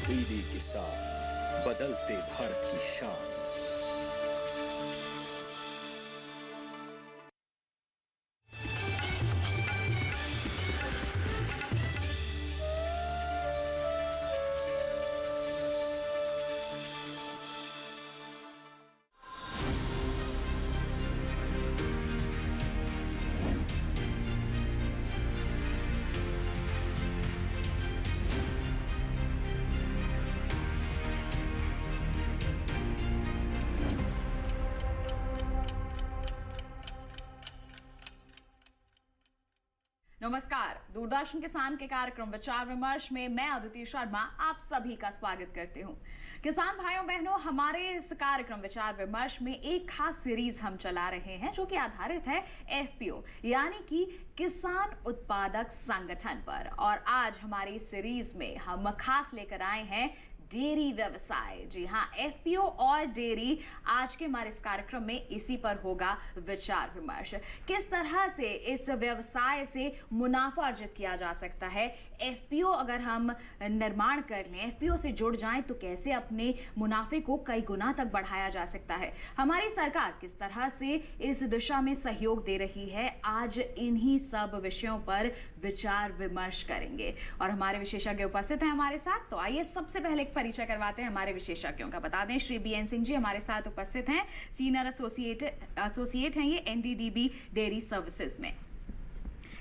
DD किसान, बदलते भारत की शान। नमस्कार, दूरदर्शन किसान के कार्यक्रम विचार विमर्श में मैं अदिति शर्मा आप सभी का स्वागत करती हूं। किसान भाइयों बहनों, हमारे इस कार्यक्रम विचार विमर्श में एक खास सीरीज हम चला रहे हैं जो कि आधारित है एफपीओ यानी कि किसान उत्पादक संगठन पर। और आज हमारी इस सीरीज में हम खास लेकर आए हैं डेयरी व्यवसाय। जी हाँ, एफपीओ और डेयरी, आज के हमारे इस कार्यक्रम में इसी पर होगा विचार विमर्श। किस तरह से इस व्यवसाय से मुनाफा अर्जित किया जा सकता है, एफपीओ अगर हम निर्माण कर लें, एफपीओ से जुड़ जाएं तो कैसे अपने मुनाफे को कई गुना तक बढ़ाया जा सकता है, हमारी सरकार किस तरह से इस दिशा में सहयोग दे रही है। आज इन्हीं सब विषयों पर विचार विमर्श करेंगे और हमारे विशेषज्ञ उपस्थित हैं हमारे साथ। तो आइए सबसे पहले एक परिचय करवाते हैं हमारे विशेषज्ञों का। बता दें, श्री बीएन सिंह जी हमारे साथ उपस्थित हैं, सीनियर एसोसिएट हैं ये एनडीडीबी डेयरी सर्विसेज में।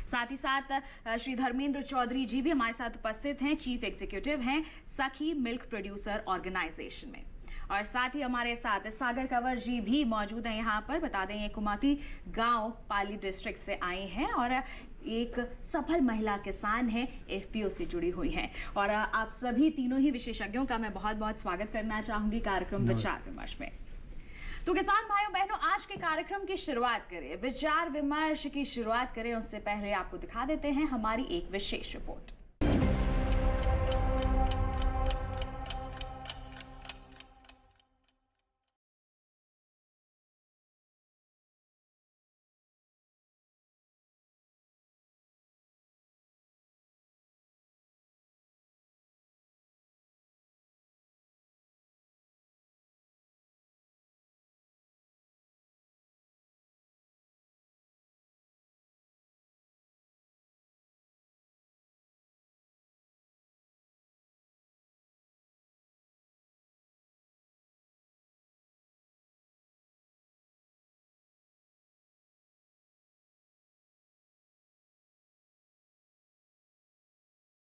साथ ही साथ श्री धर्मेंद्र चौधरी जी भी हमारे साथ उपस्थित हैं, चीफ एग्जीक्यूटिव हैं सखी मिल्क प्रोड्यूसर ऑर्गेनाइजेशन में। और साथ ही हमारे साथ सागर कंवर जी भी मौजूद हैं यहाँ पर। बता दें, ये कुमाती गांव पाली डिस्ट्रिक्ट से आई हैं और एक सफल महिला किसान हैं, एफपीओ से जुड़ी हुई हैं। और आप सभी तीनों ही विशेषज्ञों का मैं बहुत बहुत स्वागत करना चाहूंगी कार्यक्रम विचार विमर्श में। तो किसान भाइयों बहनों, आज के कार्यक्रम की शुरुआत करें, विचार विमर्श की शुरुआत करें उससे पहले आपको दिखा देते हैं हमारी एक विशेष रिपोर्ट।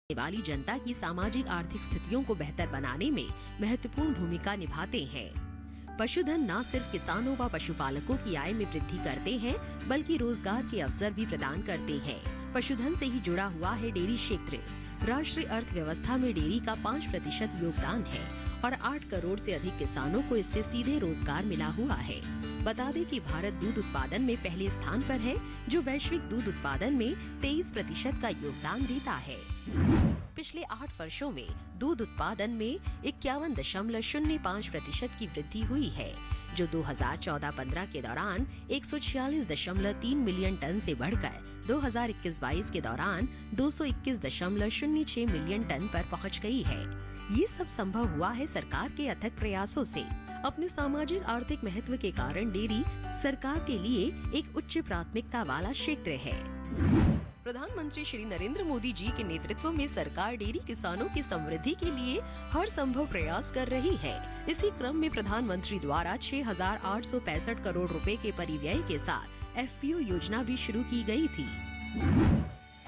वाली जनता की सामाजिक आर्थिक स्थितियों को बेहतर बनाने में महत्वपूर्ण भूमिका निभाते हैं। पशुधन न सिर्फ किसानों व पशुपालकों की आय में वृद्धि करते हैं, बल्कि रोजगार के अवसर भी प्रदान करते हैं। पशुधन से ही जुड़ा हुआ है डेयरी क्षेत्र। राष्ट्रीय अर्थव्यवस्था में डेयरी का 5% योगदान है और 8 करोड़ से अधिक किसानों को इससे सीधे रोजगार मिला हुआ है। बता दें कि भारत दूध उत्पादन में पहले स्थान पर है, जो वैश्विक दूध उत्पादन में 23% का योगदान देता है। पिछले 8 वर्षों में दूध उत्पादन में 51.05% की वृद्धि हुई है, जो 2014-15 के दौरान 146.3 मिलियन टन से बढ़कर 2021-22 के दौरान 221.06 मिलियन टन पर पहुंच गई है। ये सब संभव हुआ है सरकार के अथक प्रयासों से। अपने सामाजिक आर्थिक महत्व के कारण डेयरी सरकार के लिए एक उच्च प्राथमिकता वाला क्षेत्र है। प्रधानमंत्री श्री नरेंद्र मोदी जी के नेतृत्व में सरकार डेयरी किसानों की समृद्धि के लिए हर संभव प्रयास कर रही है। इसी क्रम में प्रधानमंत्री द्वारा 6,865 करोड़ रुपए के परिव्यय के साथ एफपीओ योजना भी शुरू की गई थी।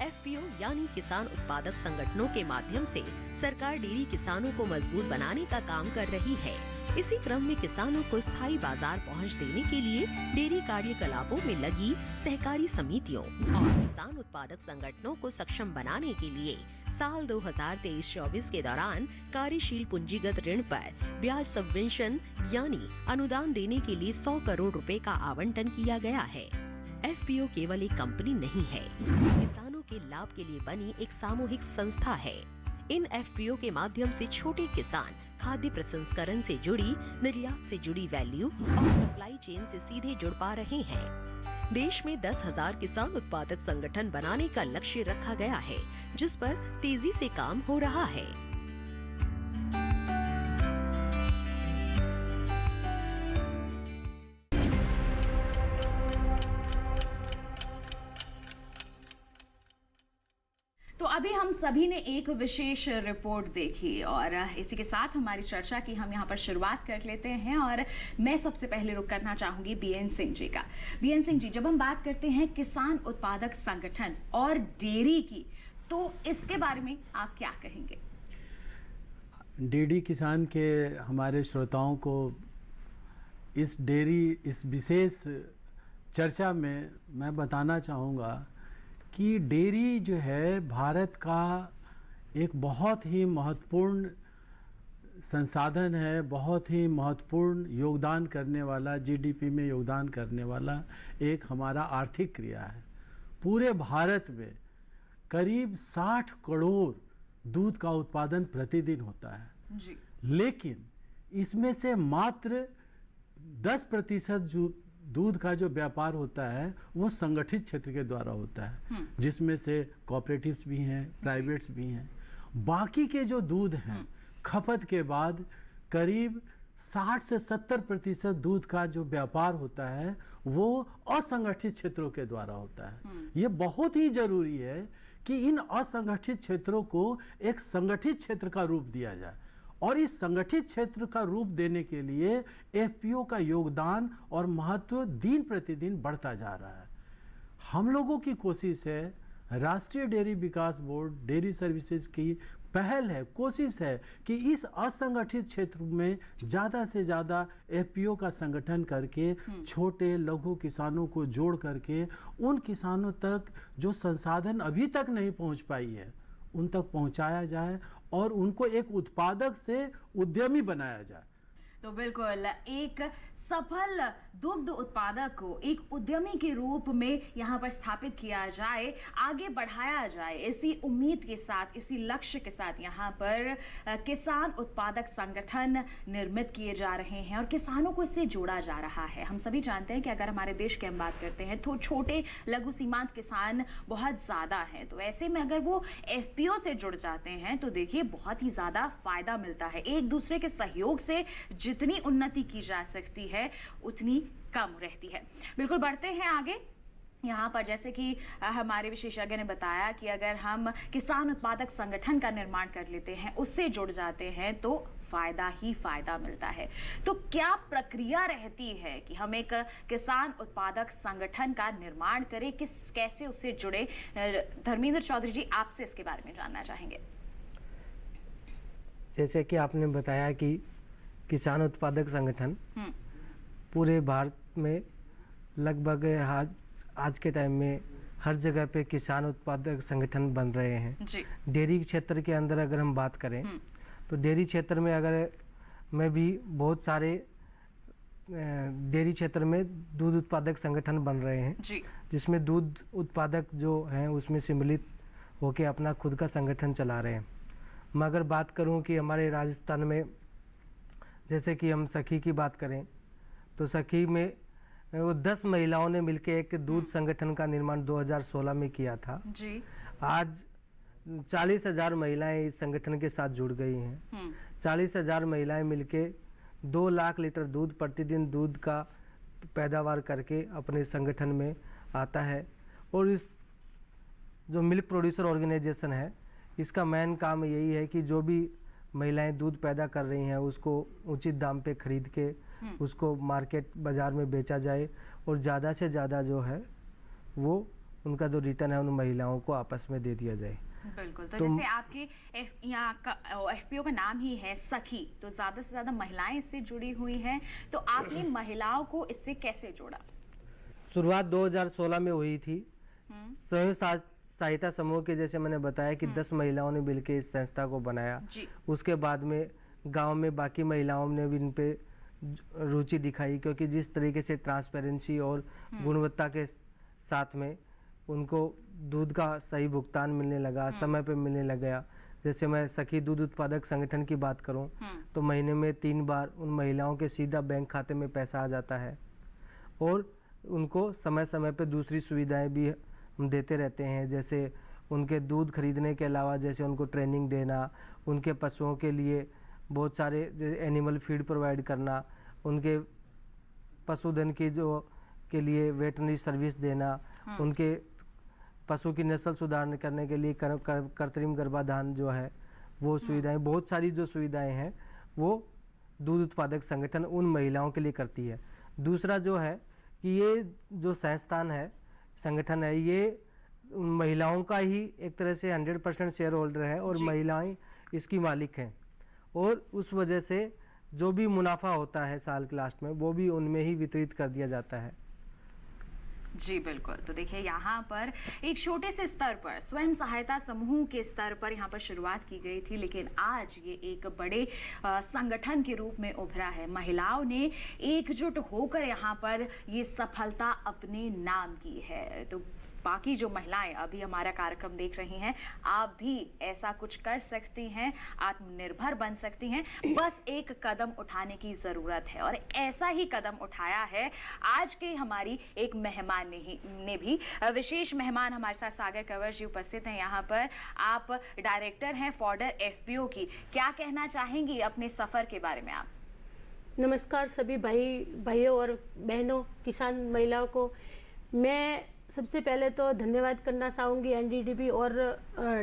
एफपीओ यानी किसान उत्पादक संगठनों के माध्यम से सरकार डेयरी किसानों को मजबूत बनाने का काम कर रही है। इसी क्रम में किसानों को स्थायी बाजार पहुंच देने के लिए डेयरी कार्यकलापों में लगी सहकारी समितियों और किसान उत्पादक संगठनों को सक्षम बनाने के लिए साल 2023-24 के दौरान कार्यशील पूंजीगत ऋण पर ब्याज सबवेंशन यानी अनुदान देने के लिए 100 करोड़ रुपए का आवंटन किया गया है। एफपीओ केवल एक कंपनी नहीं है, किसानों के लाभ के लिए बनी एक सामूहिक संस्था है। इन एफपीओ के माध्यम से छोटे किसान खाद्य प्रसंस्करण से जुड़ी, निर्यात से जुड़ी वैल्यू और सप्लाई चेन से सीधे जुड़ पा रहे हैं। देश में 10,000 किसान उत्पादक संगठन बनाने का लक्ष्य रखा गया है, जिस पर तेजी से काम हो रहा है। अभी हम सभी ने एक विशेष रिपोर्ट देखी और इसी के साथ हमारी चर्चा की हम यहाँ पर शुरुआत कर लेते हैं। और मैं सबसे पहले रुक करना चाहूंगी बीएन सिंह जी का। बीएन सिंह जी, जब हम बात करते हैं किसान उत्पादक संगठन और डेयरी की, तो इसके बारे में आप क्या कहेंगे? डीडी किसान के हमारे श्रोताओं को इस विशेष चर्चा में मैं बताना चाहूँगा कि डेयरी जो है भारत का एक बहुत ही महत्वपूर्ण संसाधन है, बहुत ही महत्वपूर्ण योगदान करने वाला, जीडीपी में योगदान करने वाला एक हमारा आर्थिक क्रिया है। पूरे भारत में करीब 60 करोड़ दूध का उत्पादन प्रतिदिन होता है जी। लेकिन इसमें से मात्र 10% दूध का जो व्यापार होता है वो संगठित क्षेत्र के द्वारा होता है, जिसमें से कोऑपरेटिव्स भी हैं, प्राइवेट्स भी हैं। बाकी के जो दूध हैं खपत के बाद करीब 60 से 70% दूध का जो व्यापार होता है वो असंगठित क्षेत्रों के द्वारा होता है। ये बहुत ही जरूरी है कि इन असंगठित क्षेत्रों को एक संगठित क्षेत्र का रूप दिया जाए, और इस संगठित क्षेत्र का रूप देने के लिए एफपीओ का योगदान और महत्व दिन प्रतिदिन बढ़ता जा रहा है। हम लोगों की कोशिश है, राष्ट्रीय डेयरी विकास बोर्ड डेयरी सर्विसेज की पहल है, कोशिश है कि इस असंगठित क्षेत्र में ज़्यादा से ज़्यादा एफपीओ का संगठन करके छोटे लघु किसानों को जोड़ करके उन किसानों तक जो संसाधन अभी तक नहीं पहुंच पाई है उन तक पहुंचाया जाए और उनको एक उत्पादक से उद्यमी बनाया जाए। तो बिल्कुल एक सफल दुग्ध उत्पादक को एक उद्यमी के रूप में यहाँ पर स्थापित किया जाए, आगे बढ़ाया जाए, इसी उम्मीद के साथ, इसी लक्ष्य के साथ यहाँ पर किसान उत्पादक संगठन निर्मित किए जा रहे हैं और किसानों को इससे जोड़ा जा रहा है। हम सभी जानते हैं कि अगर हमारे देश की हम बात करते हैं तो छोटे लघु सीमांत किसान बहुत ज़्यादा हैं, तो ऐसे में अगर वो एफपीओ से जुड़ जाते हैं तो देखिए बहुत ही ज़्यादा फायदा मिलता है। एक दूसरे के सहयोग से जितनी उन्नति की जा सकती है उतनी कम रहती है। बिल्कुल, बढ़ते हैं आगे। यहाँ पर जैसे कि हमारे विशेषज्ञ ने बताया कि अगर हम किसान उत्पादक संगठन का निर्माण कर लेते हैं, उससे जुड़ जाते हैं तो फायदा ही फायदा मिलता है। तो क्या प्रक्रिया रहती है कि हम एक किसान उत्पादक संगठन का निर्माण करें, कैसे उससे जुड़े? धर्मेंद्र चौधरी जी, आपसे इसके बारे में जानना चाहेंगे। जैसे कि आपने बताया कि किसान उत्पादक संगठन पूरे भारत में लगभग आज के टाइम में हर जगह पे किसान उत्पादक संगठन बन रहे हैं जी। डेयरी क्षेत्र के अंदर अगर हम बात करें तो डेयरी क्षेत्र में अगर मैं भी बहुत सारे डेयरी क्षेत्र में दूध उत्पादक संगठन बन रहे हैं जी। जिसमें दूध उत्पादक जो हैं उसमें सम्मिलित होकर अपना खुद का संगठन चला रहे हैं। मैं अगर बात करूं कि हमारे राजस्थान में जैसे कि हम सखी की बात करें तो सखी में वो 10 महिलाओं ने मिलकर एक दूध संगठन का निर्माण 2016 में किया था जी। आज 40,000 महिलाएं इस संगठन के साथ जुड़ गई हैं। 40,000 महिलाएं मिलके 2 लाख लीटर दूध प्रतिदिन दूध का पैदावार करके अपने संगठन में आता है। और इस जो मिल्क प्रोड्यूसर ऑर्गेनाइजेशन है इसका मेन काम यही है कि जो भी महिलाएं दूध पैदा कर रही हैं उसको उचित दाम पे खरीद के उसको मार्केट बाज़ार में बेचा जाए और ज़्यादा से ज़्यादा जो है वो उनका जो रिटर्न है उन महिलाओं को आपस में दे दिया जाए। बिल्कुल। तो जैसे आपके यहाँ का एफपीओ का नाम ही है सखी, तो ज़्यादा से ज़्यादा महिलाएं इससे जुड़ी हुई हैं, तो आपने महिलाओं को इससे कैसे जोड़ा? शुरुआत 2016 में हुई थी। स्वयं सहायता समूह के जैसे मैंने बताया कि 10 महिलाओं ने मिलकर इस संस्था को बनाया। उसके बाद में गांव में बाकी महिलाओं ने भी इन पे रुचि दिखाई, क्योंकि जिस तरीके से ट्रांसपेरेंसी और गुणवत्ता के साथ में उनको दूध का सही भुगतान मिलने लगा, समय पे मिलने लगा। जैसे मैं सखी दूध उत्पादक संगठन की बात करूं तो महीने में 3 बार उन महिलाओं के सीधा बैंक खाते में पैसा आ जाता है और उनको समय समय पे दूसरी सुविधाएं भी हम देते रहते हैं। जैसे उनके दूध खरीदने के अलावा जैसे उनको ट्रेनिंग देना, उनके पशुओं के लिए बहुत सारे एनिमल फीड प्रोवाइड करना, उनके पशुधन की जो के लिए वेटरनरी सर्विस देना, उनके पशु की नस्ल सुधार करने के लिए कृत्रिम गर्भाधान जो है वो सुविधाएं, बहुत सारी जो सुविधाएं हैं वो दूध उत्पादक संगठन उन महिलाओं के लिए करती है। दूसरा जो है कि ये जो संस्थान है, संगठन है, ये उन महिलाओं का ही एक तरह से 100% शेयर होल्डर है और महिलाएं इसकी मालिक हैं, और उस वजह से जो भी मुनाफा होता है साल के लास्ट में वो भी उनमें ही वितरित कर दिया जाता है। जी बिल्कुल। तो देखिए यहाँ पर एक छोटे से स्तर पर स्वयं सहायता समूह के स्तर पर यहाँ पर शुरुआत की गई थी, लेकिन आज ये एक बड़े संगठन के रूप में उभरा है। महिलाओं ने एकजुट होकर यहाँ पर ये सफलता अपने नाम की है। तो बाकी जो महिलाएं अभी हमारा कार्यक्रम देख रही हैं, आप भी ऐसा कुछ कर सकती हैं, आत्मनिर्भर बन सकती हैं, बस एक कदम उठाने की ज़रूरत है। और ऐसा ही कदम उठाया है आज के हमारी एक मेहमान ने भी। विशेष मेहमान हमारे साथ सागर कंवर जी उपस्थित हैं यहाँ पर। आप डायरेक्टर हैं फॉडर एफपीओ की, क्या कहना चाहेंगी अपने सफ़र के बारे में आप? नमस्कार सभी भाइयों और बहनों, किसान महिलाओं को। मैं सबसे पहले तो धन्यवाद करना चाहूँगी एनडीडीबी और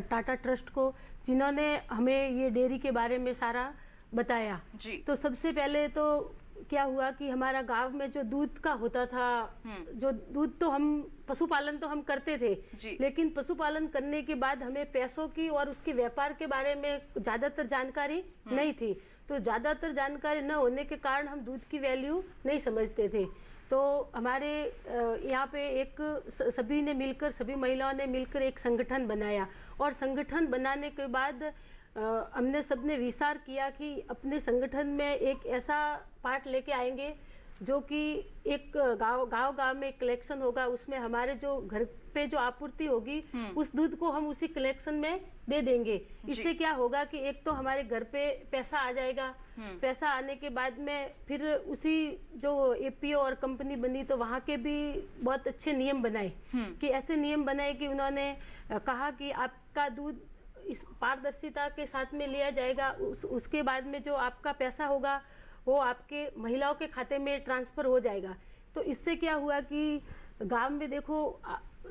टाटा ट्रस्ट को, जिन्होंने हमें ये डेयरी के बारे में सारा बताया जी। तो सबसे पहले तो क्या हुआ कि हमारा गांव में जो दूध का होता था, जो दूध तो हम पशुपालन तो हम करते थे, लेकिन पशुपालन करने के बाद हमें पैसों की और उसके व्यापार के बारे में ज़्यादातर जानकारी नहीं थी। तो ज़्यादातर जानकारी न होने के कारण हम दूध की वैल्यू नहीं समझते थे। तो हमारे यहाँ पे एक सभी ने मिलकर, सभी महिलाओं ने मिलकर एक संगठन बनाया, और संगठन बनाने के बाद हमने सबने विचार किया कि अपने संगठन में एक ऐसा पार्ट लेके आएंगे जो कि एक गांव में कलेक्शन होगा, उसमें हमारे जो घर पे जो आपूर्ति होगी उस दूध को हम उसी कलेक्शन में दे देंगे। इससे क्या होगा कि एक तो हमारे घर पे पैसा आ जाएगा, पैसा आने के बाद में फिर उसी जो एपीओ और कंपनी बनी तो वहाँ के भी बहुत अच्छे नियम बनाए, कि ऐसे नियम बनाए कि उन्होंने कहा कि आपका दूध इस पारदर्शिता के साथ में लिया जाएगा। उसके बाद में जो आपका पैसा होगा वो आपके महिलाओं के खाते में ट्रांसफ़र हो जाएगा। तो इससे क्या हुआ कि गांव में देखो,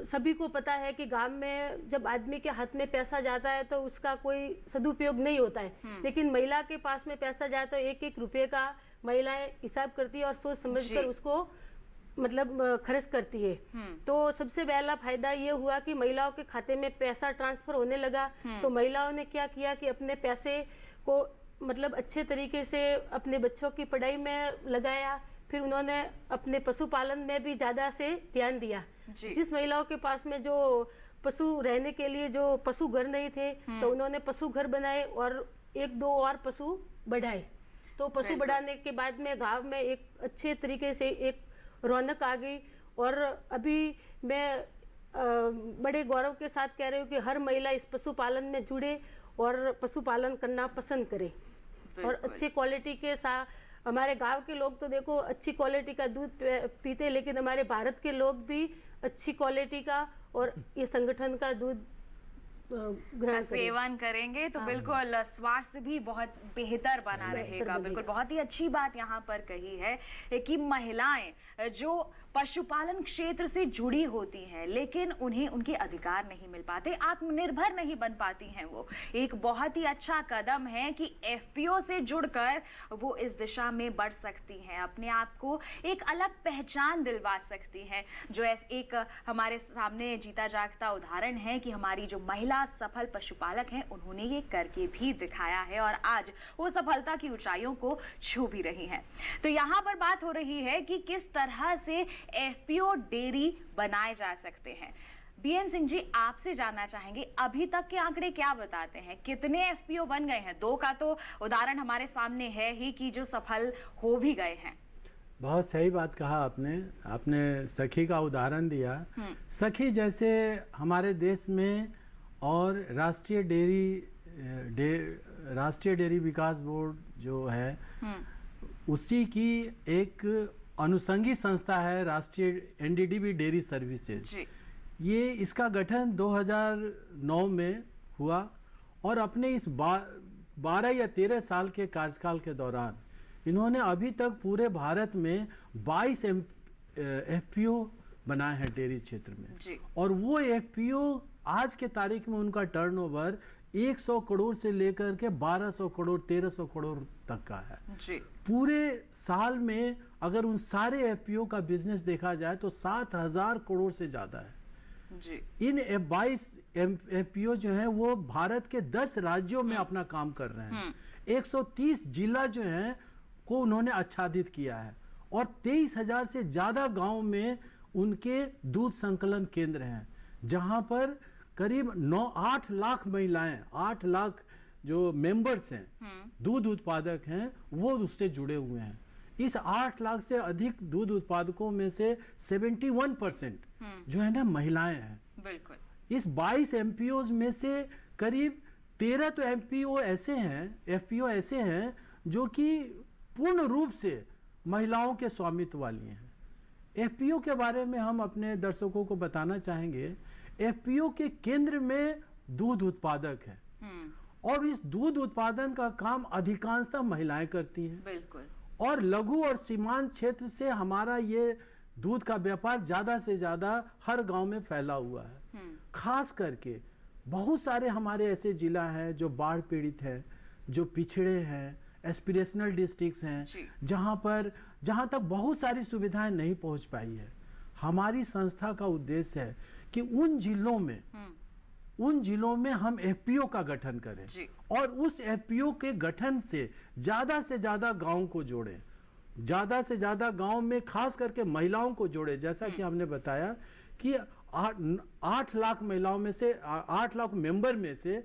सभी को पता है कि गांव में जब आदमी के हाथ में पैसा जाता है तो उसका कोई सदुपयोग नहीं होता है, लेकिन महिला के पास में पैसा जाए तो एक एक रुपये का महिलाएं हिसाब करती है और सोच समझकर उसको मतलब खर्च करती है। तो सबसे पहला फायदा ये हुआ कि महिलाओं के खाते में पैसा ट्रांसफर होने लगा। तो महिलाओं ने क्या किया कि अपने पैसे को मतलब अच्छे तरीके से अपने बच्चों की पढ़ाई में लगाया, फिर उन्होंने अपने पशुपालन में भी ज़्यादा से ध्यान दिया। जिस महिलाओं के पास में जो पशु रहने के लिए जो पशु घर नहीं थे तो उन्होंने पशु घर बनाए और एक दो और पशु बढ़ाए। तो पशु बढ़ाने के बाद में गांव में एक अच्छे तरीके से एक रौनक आ गई। और अभी मैं बड़े गौरव के साथ कह रही हूँ कि हर महिला इस पशुपालन में जुड़े और पशुपालन करना पसंद करे। और अच्छी क्वालिटी के साथ हमारे गांव के लोग तो देखो अच्छी क्वालिटी का दूध पीते, लेकिन हमारे भारत के लोग भी अच्छी क्वालिटी का और ये संगठन का दूध सेवन करेंगे तो बिल्कुल स्वास्थ्य भी बहुत बेहतर बना रहेगा। बिल्कुल बहुत ही अच्छी बात यहाँ पर कही है कि महिलाएं जो पशुपालन क्षेत्र से जुड़ी होती हैं लेकिन उन्हें उनके अधिकार नहीं मिल पाते, आत्मनिर्भर नहीं बन पाती हैं। वो एक बहुत ही अच्छा कदम है कि एफपीओ से जुड़कर वो इस दिशा में बढ़ सकती हैं, अपने आप को एक अलग पहचान दिलवा सकती हैं। जो एक हमारे सामने जीता जागता उदाहरण है कि हमारी जो महिला सफल पशुपालक हैं उन्होंने ये करके भी दिखाया है और आज वो सफलता की ऊंचाइयों को छू भी रही हैं। तो यहाँ पर बात हो रही है कि किस तरह से एफपीओ डेयरी बनाए जा सकते हैं। बीएन सिंह जी, आपसे जानना चाहेंगे अभी तक के आंकड़े क्या बताते हैं, कितने एफपीओ बन गए हैं? 2 का तो उदाहरण हमारे सामने है ही कि जो सफल हो भी गए हैं। बहुत सही बात कहा आपने सखी का उदाहरण दिया। सखी जैसे हमारे देश में और राष्ट्रीय डेयरी विकास बोर्ड जो है उसी की एक अनुषंगी संस्था है राष्ट्रीय एनडीडीबी डेयरी सर्विसेज। ये इसका गठन 2009 में हुआ और अपने इस 12 या 13 साल के कार्यकाल के दौरान इन्होंने अभी तक पूरे भारत में 22 एफपीओ बनाए हैं डेयरी क्षेत्र में जी। और वो एफपीओ आज के तारीख में उनका टर्नओवर 100 करोड़ से लेकर के 1200 करोड़ 1300 करोड़ तक का है जी। पूरे साल में अगर उन सारे एफपीओ का बिजनेस देखा जाए तो 7000 करोड़ से ज्यादा है जी। इन 22 एफपीओ जो है वो भारत के 10 राज्यों में अपना काम कर रहे हैं 130 जिला जो है को उन्होंने आच्छादित किया है और 23,000 से ज्यादा गांव में उनके दूध संकलन केंद्र हैं जहां पर करीब 8 लाख महिलाएं 8 लाख जो मेंबर्स हैं दूध उत्पादक हैं वो उससे जुड़े हुए हैं। इस 8 लाख से अधिक दूध उत्पादकों में से 71% जो है ना महिलाएं हैं। बिल्कुल। इस 22 एमपीओ में से करीब 13 तो एफपीओ ऐसे हैं जो कि पूर्ण रूप से महिलाओं के स्वामित्व वाली हैं। एफपीओ के बारे में हम अपने दर्शकों को बताना चाहेंगे। एफपीओ के केंद्र में दूध उत्पादक है और इस दूध उत्पादन का काम अधिकांशतः महिलाएं करती हैं। बिल्कुल। और लघु और सीमांत क्षेत्र से हमारा ये दूध का व्यापार ज्यादा से ज्यादा हर गांव में फैला हुआ है। खास करके बहुत सारे हमारे ऐसे जिला हैं जो बाढ़ पीड़ित है, जो पिछड़े हैं, एस्पिरेशनल डिस्ट्रिक्ट्स हैं, जहां तक बहुत सारी सुविधाएं नहीं पहुंच पाई है। हमारी संस्था का उद्देश्य है कि उन जिलों में हम एफपीओ का गठन करें और उस एफपीओ के गठन से ज्यादा गांव को जोड़ें, ज्यादा से ज्यादा गांव में खास करके महिलाओं को जोड़े। जैसा कि हमने बताया कि 8 लाख महिलाओं में से 8 लाख मेंबर में से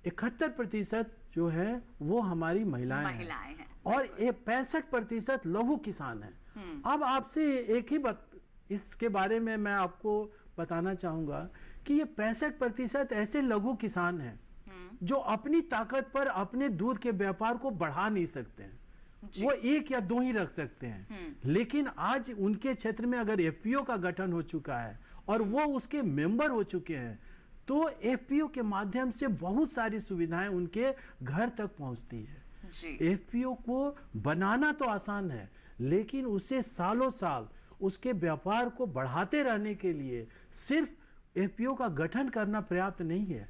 71% जो है वो हमारी महिलाएं हैं और 65% लघु किसान हैं। अब आपसे एक ही बात इसके बारे में मैं आपको बताना चाहूंगा कि ये 65% ऐसे लघु किसान हैं जो अपनी ताकत पर अपने दूध के व्यापार को बढ़ा नहीं सकते हैं, वो 1 या 2 ही रख सकते हैं। लेकिन आज उनके क्षेत्र में अगर एफपीओ का गठन हो चुका है और वो उसके मेंबर हो चुके हैं तो एफपीओ के माध्यम से बहुत सारी सुविधाएं उनके घर तक पहुंचती है। एफपीओ को बनाना तो आसान है लेकिन उसे सालों साल उसके व्यापार को बढ़ाते रहने के लिए सिर्फ एफपीओ का गठन करना पर्याप्त नहीं है।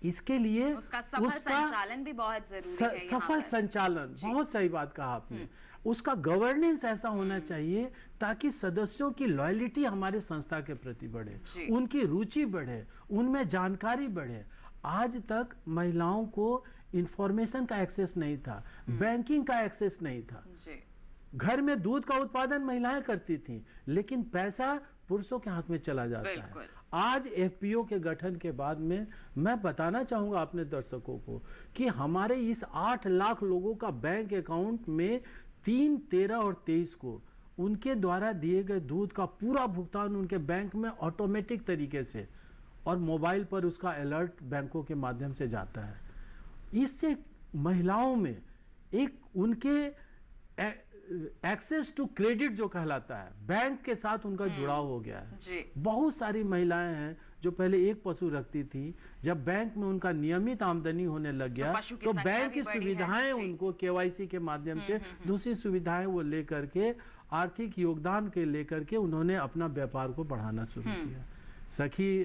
इसके लिए उसका संचालन भी बहुत जरूरी है। सफल संचालन, बहुत सही बात कहा आपने। उसका गवर्नेंस ऐसा होना चाहिए ताकि सदस्यों की लॉयल्टी हमारे संस्था के प्रति बढ़े, उनकी रुचि बढ़े, उनमें जानकारी बढ़े। आज तक महिलाओं को इंफॉर्मेशन का एक्सेस नहीं था, बैंकिंग का एक्सेस नहीं था। घर में दूध का उत्पादन महिलाएं करती थी लेकिन पैसा पुरुषों के हाथ में चला जाता है। आज एफपीओ के गठन के बाद में मैं बताना चाहूंगा अपने दर्शकों को कि हमारे इस 8 लाख लोगों का बैंक अकाउंट में 3, 13 और 23 को उनके द्वारा दिए गए दूध का पूरा भुगतान उनके बैंक में ऑटोमेटिक तरीके से और मोबाइल पर उसका अलर्ट बैंकों के माध्यम से जाता है। इससे महिलाओं में एक उनके एक्सेस टू क्रेडिट जो कहलाता है, बैंक के साथ उनका जुड़ाव हो गया है। बहुत सारी महिलाएं हैं जो पहले एक पशु रखती थी, जब बैंक में उनका नियमित आमदनी होने लग गया तो बैंक की सुविधाएं उनको केवाईसी के माध्यम से दूसरी सुविधाएं वो लेकर के आर्थिक योगदान के लेकर के उन्होंने अपना व्यापार को बढ़ाना शुरू किया। सखी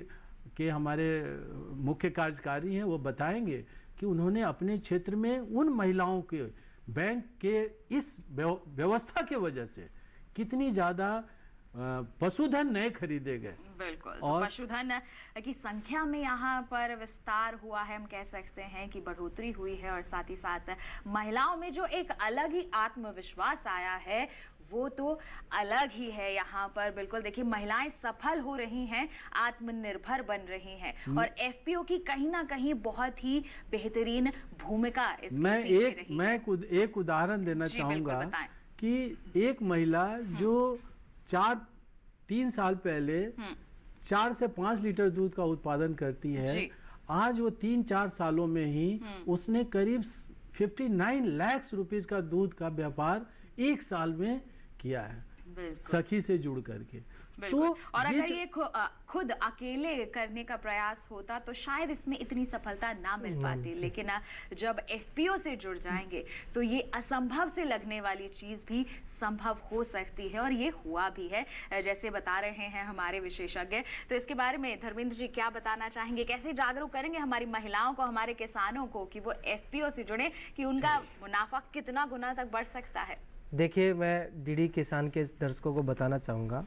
के हमारे मुख्य कार्यकारी हैं, वो बताएंगे कि उन्होंने अपने क्षेत्र में उन महिलाओं के बैंक के इस व्यवस्था के वजह से कितनी ज्यादा पशुधन नए खरीदे गए। बिल्कुल। और तो पशुधन की संख्या में यहाँ पर विस्तार हुआ है, हम कह सकते हैं कि बढ़ोतरी हुई है और साथ ही साथ महिलाओं में जो एक अलग ही आत्मविश्वास आया है वो तो अलग ही है। यहाँ पर बिल्कुल देखिए महिलाएं सफल हो रही हैं, आत्मनिर्भर बन रही हैं और एफपीओ की कहीं ना कहीं बहुत ही बेहतरीन भूमिका इसमें मैं एक उदाहरण देना चाहूंगा कि एक महिला जो 3 साल पहले 4 से 5 लीटर दूध का उत्पादन करती है, आज वो 3-4 सालों में ही उसने करीब 59 लाख रुपीस का दूध का व्यापार 1 साल में किया है, सखी से जुड़ करके। बिल्कुल। और अगर ये खुद अकेले करने का प्रयास होता तो शायद इसमें इतनी सफलता ना मिल पाती, लेकिन जब एफपीओ से जुड़ जाएंगे तो ये असंभव से लगने वाली चीज भी संभव हो सकती है, और ये हुआ भी है जैसे बता रहे हैं हमारे विशेषज्ञ। तो इसके बारे में धर्मेंद्र जी क्या बताना चाहेंगे, कैसे जागरूक करेंगे हमारी महिलाओं को, हमारे किसानों को कि वो एफपीओ से जुड़े, कि उनका मुनाफा कितना गुना तक बढ़ सकता है? देखिए, मैं डीडी किसान के दर्शकों को बताना चाहूँगा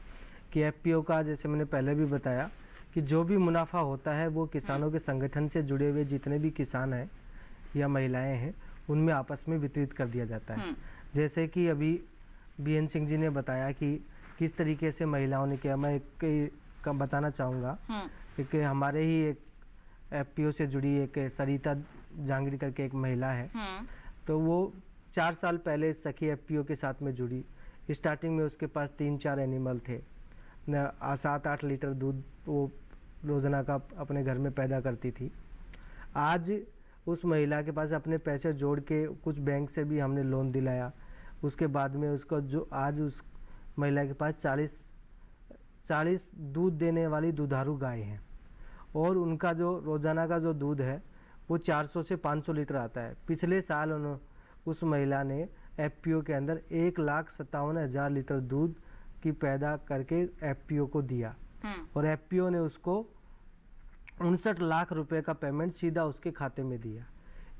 कि एफपीओ का, जैसे मैंने पहले भी बताया, कि जो भी मुनाफा होता है वो किसानों के संगठन से जुड़े हुए जितने भी किसान हैं या महिलाएं हैं उनमें आपस में वितरित कर दिया जाता है। जैसे कि अभी बीएन सिंह जी ने बताया कि किस तरीके से महिलाओं ने किया, मैं एक बताना चाहूँगा कि हमारे ही एक एफपीओ से जुड़ी एक सरिता जांगीर करके एक महिला है, तो वो 4 साल पहले सखी एफपीओ के साथ में जुड़ी। स्टार्टिंग में उसके पास 3-4 एनिमल थे, 7-8 लीटर दूध वो रोजाना का अपने घर में पैदा करती थी। आज उस महिला के पास अपने पैसे जोड़ के कुछ बैंक से भी हमने लोन दिलाया, उसके बाद में उसको जो आज उस महिला के पास 40 दूध देने वाली दुधारू गाय हैं, और उनका जो रोजाना का जो दूध है वो 400 से 500 लीटर आता है। पिछले साल उस महिला ने एफपीओ के अंदर 1,57,000 लीटर दूध की पैदा करके एफपीओ को दिया, और एफपीओ ने उसको 59 लाख रुपए का पेमेंट सीधा उसके खाते में दिया।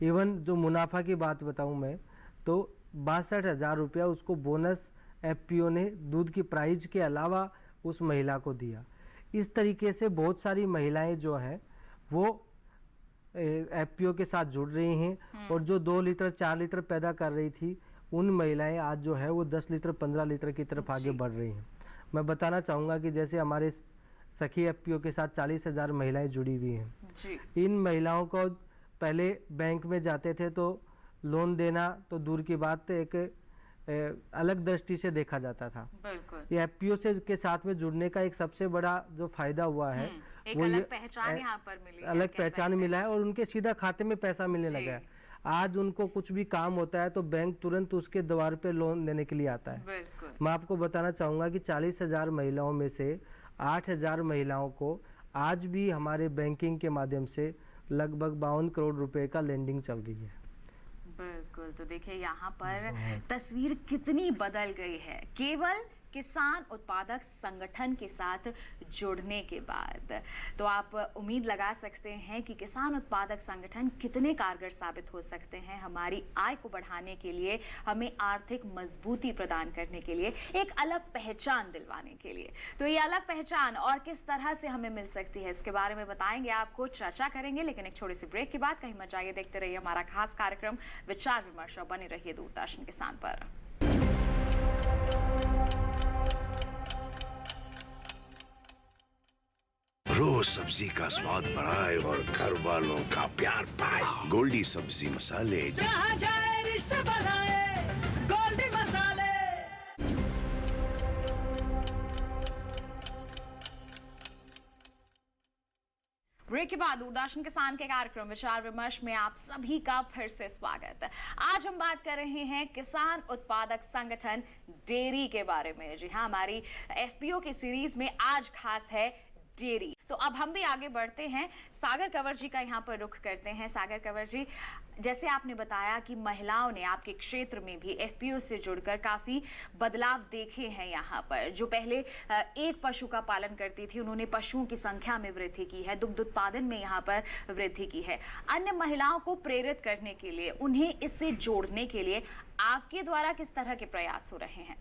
इवन जो मुनाफा की बात बताऊं मैं, तो 62,000 रुपया उसको बोनस एफपीओ ने दूध की प्राइज के अलावा उस महिला को दिया। इस तरीके से बहुत सारी महिलाएं जो हैं वो एफपीओ के साथ जुड़ रही हैं, और जो 2 लीटर 4 लीटर पैदा कर रही थी उन महिलाएं आज जो है वो 10 लीटर 15 लीटर की तरफ आगे बढ़ रही हैं। मैं बताना चाहूँगा कि जैसे हमारे सखी एफपीओ के साथ 40,000 महिलाएं जुड़ी हुई हैं। इन महिलाओं को पहले बैंक में जाते थे तो लोन देना तो दूर की बात, एक अलग दृष्टि से देखा जाता था। ये एफपीओ से के साथ में जुड़ने का एक सबसे बड़ा जो फायदा हुआ है एक अलग पहचान यहाँ पर मिली, अलग पहचान मिला है, और उनके सीधा खाते में पैसा मिलने लगा है। आज उनको कुछ भी काम होता है तो बैंक तुरंत उसके द्वार पे लोन देने के लिए आता है। मैं आपको बताना चाहूँगा कि 40,000 महिलाओं में से 8,000 महिलाओं को आज भी हमारे बैंकिंग के माध्यम से लगभग 52 करोड़ रुपए का लेंडिंग चल रही है। बिल्कुल। तो देखिए यहाँ पर तस्वीर कितनी बदल गई है केवल किसान उत्पादक संगठन के साथ जुड़ने के बाद। तो आप उम्मीद लगा सकते हैं कि किसान उत्पादक संगठन कितने कारगर साबित हो सकते हैं हमारी आय को बढ़ाने के लिए, हमें आर्थिक मजबूती प्रदान करने के लिए, एक अलग पहचान दिलवाने के लिए। तो ये अलग पहचान और किस तरह से हमें मिल सकती है इसके बारे में बताएंगे, आपको चर्चा करेंगे, लेकिन एक छोटे से ब्रेक के बाद कहीं मत जाइए, देखते रहिए हमारा खास कार्यक्रम विचार विमर्श, बने रहिए दूरदर्शन किसान पर। रोज सब्जी का स्वाद बढ़ाए और घर वालों का प्यार पाए। गोल्डी सब्जी मसाले, जहाँ जाए रिश्ते बनाए, गोल्डी मसाले। ब्रेक के बाद दूरदर्शन किसान के कार्यक्रम विचार विमर्श में आप सभी का फिर से स्वागत। आज हम बात कर रहे हैं किसान उत्पादक संगठन डेयरी के बारे में। जी हाँ, हमारी एफपीओ की सीरीज में आज खास है डेयरी। तो अब हम भी आगे बढ़ते हैं, सागर कंवर जी का यहाँ पर रुख करते हैं। सागर कंवर जी, जैसे आपने बताया कि महिलाओं ने आपके क्षेत्र में भी एफपीओ से जुड़कर काफी बदलाव देखे हैं। यहाँ पर जो पहले एक पशु का पालन करती थी, उन्होंने पशुओं की संख्या में वृद्धि की है, दुग्ध उत्पादन में यहाँ पर वृद्धि की है। अन्य महिलाओं को प्रेरित करने के लिए, उन्हें इससे जोड़ने के लिए आपके द्वारा किस तरह के प्रयास हो रहे हैं?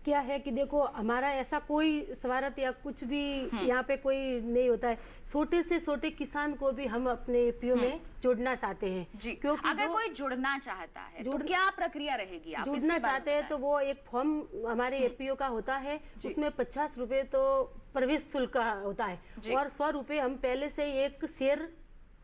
क्या है कि देखो, हमारा ऐसा कोई स्वार्थ या कुछ भी यहाँ पे कोई नहीं होता है। छोटे से छोटे किसान को भी हम अपने एफपीओ में जोड़ना चाहते हैं। क्योंकि अगर कोई जुड़ना चाहता है तो क्या प्रक्रिया रहेगी? आप जुड़ना चाहते हैं तो वो एक फॉर्म हमारे एफपीओ का होता है, उसमें 50 रुपए तो प्रवेश शुल्क होता है, और 100 रुपए हम पहले से एक शेयर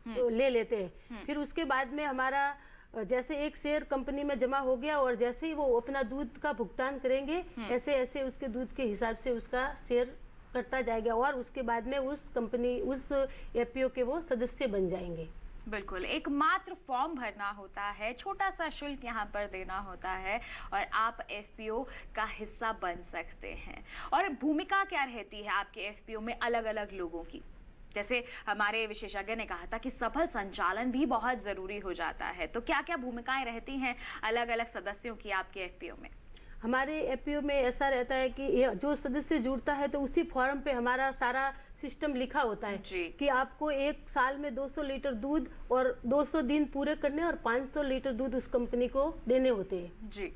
ले लेते हैं। फिर उसके बाद में हमारा जैसे एक शेयर कंपनी में जमा हो गया, और जैसे ही वो अपना दूध का भुगतान करेंगे, ऐसे ऐसे उसके दूध के हिसाब से उसका शेयर कटता जाएगा, और उसके बाद में उस कंपनी, उस एफपीओ के वो सदस्य बन जाएंगे। बिल्कुल, एक मात्र फॉर्म भरना होता है, छोटा सा शुल्क यहाँ पर देना होता है और आप एफपीओ का हिस्सा बन सकते हैं। और भूमिका क्या रहती है आपके एफपीओ में अलग अलग लोगों की? जैसे हमारे विशेषज्ञ ने कहा था कि सफल संचालन भी बहुत जरूरी हो जाता है, तो क्या क्या भूमिकाएं रहती हैं अलग अलग सदस्यों की आपके एफपीओ में? हमारे एफपीओ में ऐसा रहता है कि जो सदस्य जुड़ता है तो उसी फॉर्म पे हमारा सारा सिस्टम लिखा होता है कि आपको एक साल में 200 लीटर दूध और 200 दिन पूरे करने और 500 लीटर दूध उस कंपनी को देने होते हैं जी।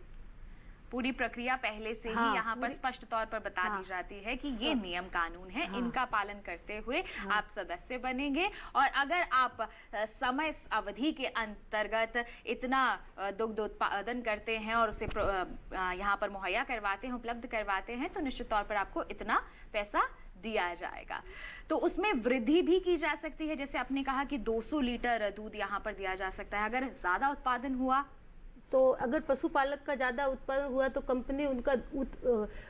पूरी प्रक्रिया पहले से ही यहाँ पर स्पष्ट तौर पर बता दी जाती है कि ये नियम कानून है, इनका पालन करते हुए आप सदस्य बनेंगे। और अगर आप समय अवधि के अंतर्गत इतना दुग्ध उत्पादन करते हैं और उसे यहाँ पर मुहैया करवाते हैं, उपलब्ध करवाते हैं, तो निश्चित तौर पर आपको इतना पैसा दिया जाएगा। तो उसमें वृद्धि भी की जा सकती है, जैसे आपने कहा कि 200 लीटर दूध यहाँ पर दिया जा सकता है। अगर ज्यादा उत्पादन हुआ तो अगर पशुपालक का ज़्यादा उत्पादन हुआ तो कंपनी उनका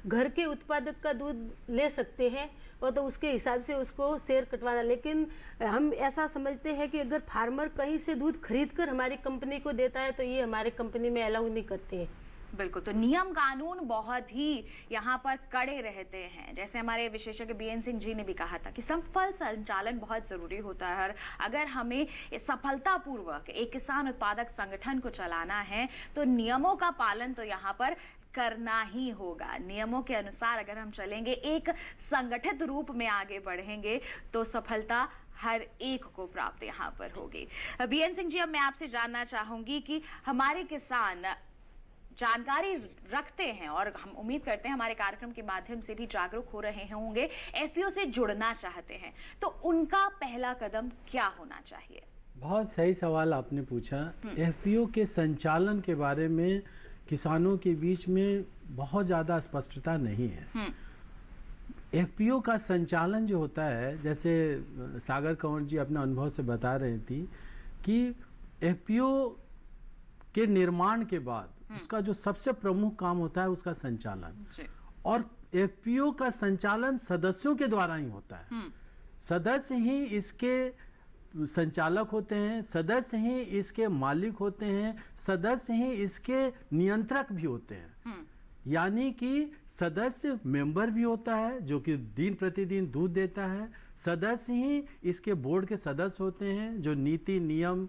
घर के उत्पादक का दूध ले सकते हैं और तो उसके हिसाब से उसको शेयर कटवाना। लेकिन हम ऐसा समझते हैं कि अगर फार्मर कहीं से दूध खरीद कर हमारी कंपनी को देता है तो ये हमारे कंपनी में अलाउ नहीं करते हैं। बिल्कुल, तो नियम कानून बहुत ही यहाँ पर कड़े रहते हैं। जैसे हमारे विशेषज्ञ बीएन सिंह जी ने भी कहा था कि सफल संचालन बहुत जरूरी होता है और अगर हमें सफलतापूर्वक एक किसान उत्पादक संगठन को चलाना है तो नियमों का पालन तो यहाँ पर करना ही होगा। नियमों के अनुसार अगर हम चलेंगे, एक संगठित रूप में आगे बढ़ेंगे तो सफलता हर एक को प्राप्त यहाँ पर होगी। बीएन सिंह जी, अब मैं आपसे जानना चाहूंगी कि हमारे किसान जानकारी रखते हैं और हम उम्मीद करते हैं हमारे कार्यक्रम के माध्यम से भी जागरूक हो रहे होंगे, एफपीओ से जुड़ना चाहते हैं, तो उनका पहला कदम क्या होना चाहिए? बहुत सही सवाल आपने पूछा। एफपीओ के संचालन के बारे में किसानों के बीच में बहुत ज़्यादा स्पष्टता नहीं है। एफपीओ का संचालन जो होता है, जैसे सागर कंवर जी अपने अनुभव से बता रही थी कि एफपीओ के निर्माण के बाद उसका जो सबसे प्रमुख काम होता है उसका संचालन, और एफपीओ का संचालन सदस्यों के द्वारा ही होता है। सदस्य ही इसके संचालक होते हैं, सदस्य ही इसके मालिक होते हैं, सदस्य ही इसके नियंत्रक भी होते हैं। यानी कि सदस्य मेंबर भी होता है जो कि दिन प्रतिदिन दूध देता है, सदस्य ही इसके बोर्ड के सदस्य होते हैं जो नीति नियम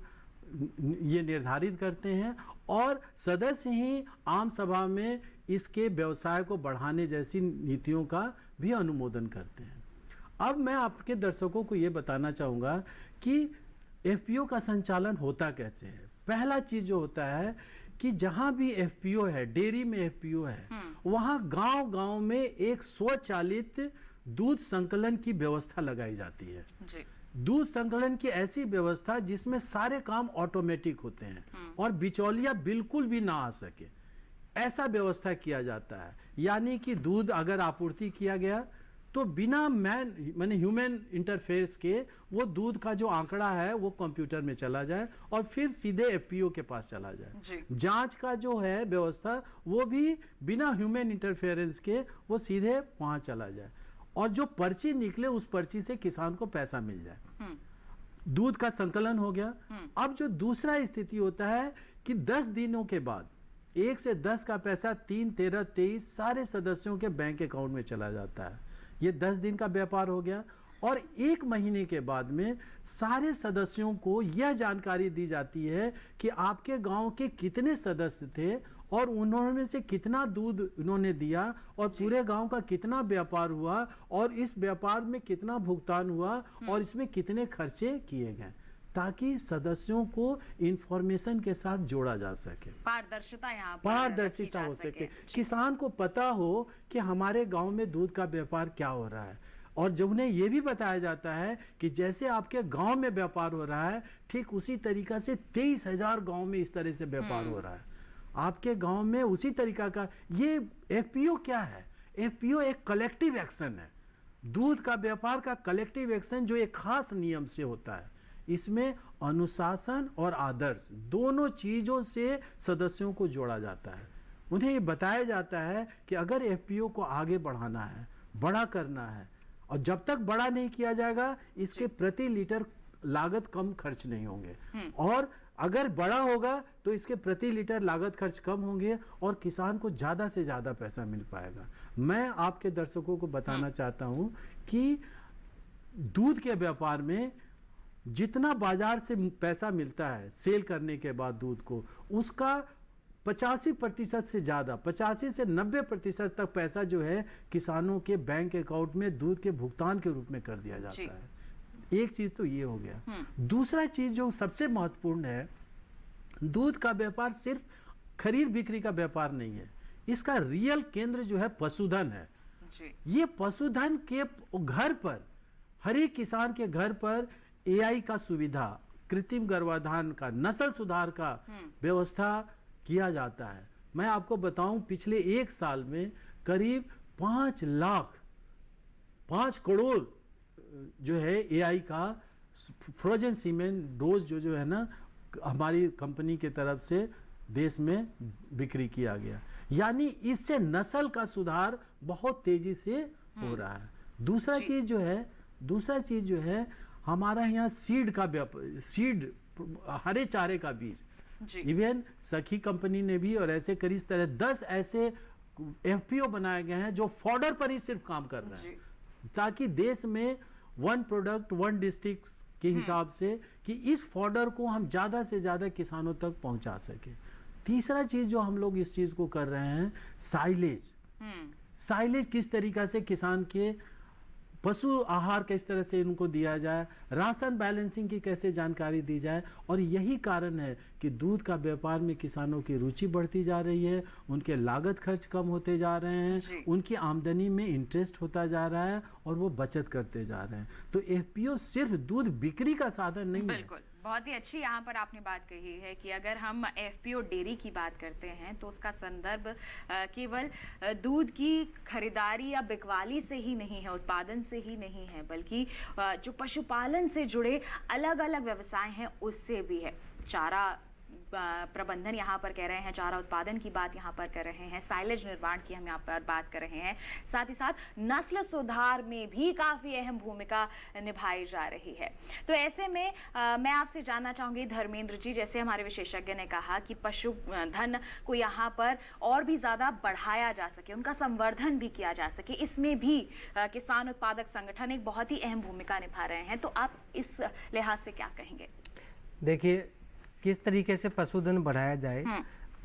ये निर्धारित करते हैं, और सदस्य ही आम सभा में इसके व्यवसाय को बढ़ाने जैसी नीतियों का भी अनुमोदन करते हैं। अब मैं आपके दर्शकों को ये बताना चाहूँगा कि एफपीओ का संचालन होता कैसे है। पहला चीज जो होता है कि जहाँ भी एफपीओ है, डेयरी में एफपीओ है, वहाँ गांव-गांव में एक स्वचालित दूध संकलन की व्यवस्था लगाई जाती है जी। दूध संकलन की ऐसी व्यवस्था जिसमें सारे काम ऑटोमेटिक होते हैं और बिचौलिया बिल्कुल भी ना आ सके, ऐसा व्यवस्था किया जाता है। यानी कि दूध अगर आपूर्ति किया गया तो बिना माने ह्यूमन इंटरफेस के वो दूध का जो आंकड़ा है वो कंप्यूटर में चला जाए और फिर सीधे एफपीओ के पास चला जाए। जांच का जो है व्यवस्था वो भी बिना ह्यूमन इंटरफेरेंस के वो सीधे वहां चला जाए और जो पर्ची निकले उस पर्ची से किसान को पैसा मिल जाए। दूध का संकलन हो गया। अब जो दूसरा स्थिति होता है कि 10 दिनों के बाद 1 से 10 का पैसा 3, 13, 23 सारे सदस्यों के बैंक अकाउंट में चला जाता है। ये 10 दिन का व्यापार हो गया। और 1 महीने के बाद में सारे सदस्यों को यह जानकारी दी जाती है कि आपके गांव के कितने सदस्य थे और उन्होंने से कितना दूध उन्होंने दिया और पूरे गांव का कितना व्यापार हुआ और इस व्यापार में कितना भुगतान हुआ और इसमें कितने खर्चे किए गए, ताकि सदस्यों को इंफॉर्मेशन के साथ जोड़ा जा सके, पारदर्शिता यहाँ पर पारदर्शिता हो सके, किसान को पता हो कि हमारे गांव में दूध का व्यापार क्या हो रहा है। और जब उन्हें यह भी बताया जाता है कि जैसे आपके गांव में व्यापार हो रहा है ठीक उसी तरीका से 23,000 गांव में इस तरह से व्यापार हो रहा है, आपके गांव में उसी तरीका का। ये एफपीओ क्या है? एफपीओ एक कलेक्टिव एक्शन है, दूध का व्यापार का कलेक्टिव एक्शन जो एक खास नियम से होता है। इसमें अनुशासन और आदर्श दोनों चीजों से सदस्यों को जोड़ा जाता है। उन्हें ये बताया जाता है कि अगर एफपीओ को आगे बढ़ाना है, बड़ा करना है, और जब तक बड़ा नहीं किया जाएगा इसके प्रति लीटर लागत कम खर्च नहीं होंगे, और अगर बड़ा होगा तो इसके प्रति लीटर लागत खर्च कम होंगे और किसान को ज़्यादा से ज़्यादा पैसा मिल पाएगा। मैं आपके दर्शकों को बताना चाहता हूं कि दूध के व्यापार में जितना बाजार से पैसा मिलता है सेल करने के बाद दूध को, उसका 85% से ज़्यादा, 85 से 90% तक पैसा जो है किसानों के बैंक अकाउंट में दूध के भुगतान के रूप में कर दिया जाता है। एक चीज़ तो ये हो गया। दूसरा चीज़ जो सबसे महत्वपूर्ण है, दूध का व्यापार सिर्फ खरीद बिक्री का व्यापार नहीं है, इसका रियल केंद्र जो है पशुधन है। ये पशुधन के घर पर, हर एक किसान के घर पर एआई का सुविधा, कृत्रिम गर्भाधान का, नस्ल सुधार का व्यवस्था किया जाता है। मैं आपको बताऊं, पिछले एक साल में करीब 5 करोड़ जो है एआई का फ्रोजन सीमेंट डोज जो है ना, हमारी कंपनी की तरफ से देश में बिक्री किया गया। यानी इससे नस्ल का सुधार बहुत तेजी से हो रहा है। दूसरा चीज जो है हमारा यहाँ सीड का व्यापार, सीड हरे चारे का बीज, इवन सखी कंपनी ने भी, और ऐसे करीब तरह 10 ऐसे एफपीओ बनाए गए हैं जो फॉडर पर ही सिर्फ काम कर रहे हैं, ताकि देश में 1 प्रोडक्ट 1 डिस्ट्रिक्ट के हिसाब से कि इस फॉडर को हम ज़्यादा से ज़्यादा किसानों तक पहुंचा सके। तीसरा चीज़ जो हम लोग इस चीज़ को कर रहे हैं, साइलेज किस तरीका से किसान के पशु आहार किस तरह से इनको दिया जाए, राशन बैलेंसिंग की कैसे जानकारी दी जाए। और यही कारण है कि दूध का व्यापार में किसानों की रुचि बढ़ती जा रही है, उनके लागत खर्च कम होते जा रहे हैं, उनकी आमदनी में इंटरेस्ट होता जा रहा है और वो बचत करते जा रहे हैं। तो एफपीओ सिर्फ दूध बिक्री का साधन नहीं है। बिल्कुल, बहुत ही अच्छी यहाँ पर आपने बात कही है कि अगर हम एफपीओ डेयरी की बात करते हैं तो उसका संदर्भ केवल दूध की खरीदारी या बिकवाली से ही नहीं है, उत्पादन से ही नहीं है, बल्कि जो पशुपालन से जुड़े अलग अलग व्यवसाय हैं उससे भी है। चारा प्रबंधन यहाँ पर कह रहे हैं, चारा उत्पादन की बात यहाँ पर कर रहे हैं, साइलेज निर्माण की हम यहाँ पर बात कर रहे हैं, साथ ही साथ नस्ल सुधार में भी काफ़ी अहम भूमिका निभाई जा रही है। तो ऐसे में मैं आपसे जानना चाहूँगी धर्मेंद्र जी, जैसे हमारे विशेषज्ञ ने कहा कि पशुधन को यहाँ पर और भी ज़्यादा बढ़ाया जा सके, उनका संवर्धन भी किया जा सके, इसमें भी किसान उत्पादक संगठन एक बहुत ही अहम भूमिका निभा रहे हैं। तो आप इस लिहाज से क्या कहेंगे? देखिए, किस तरीके से पशुधन बढ़ाया जाए,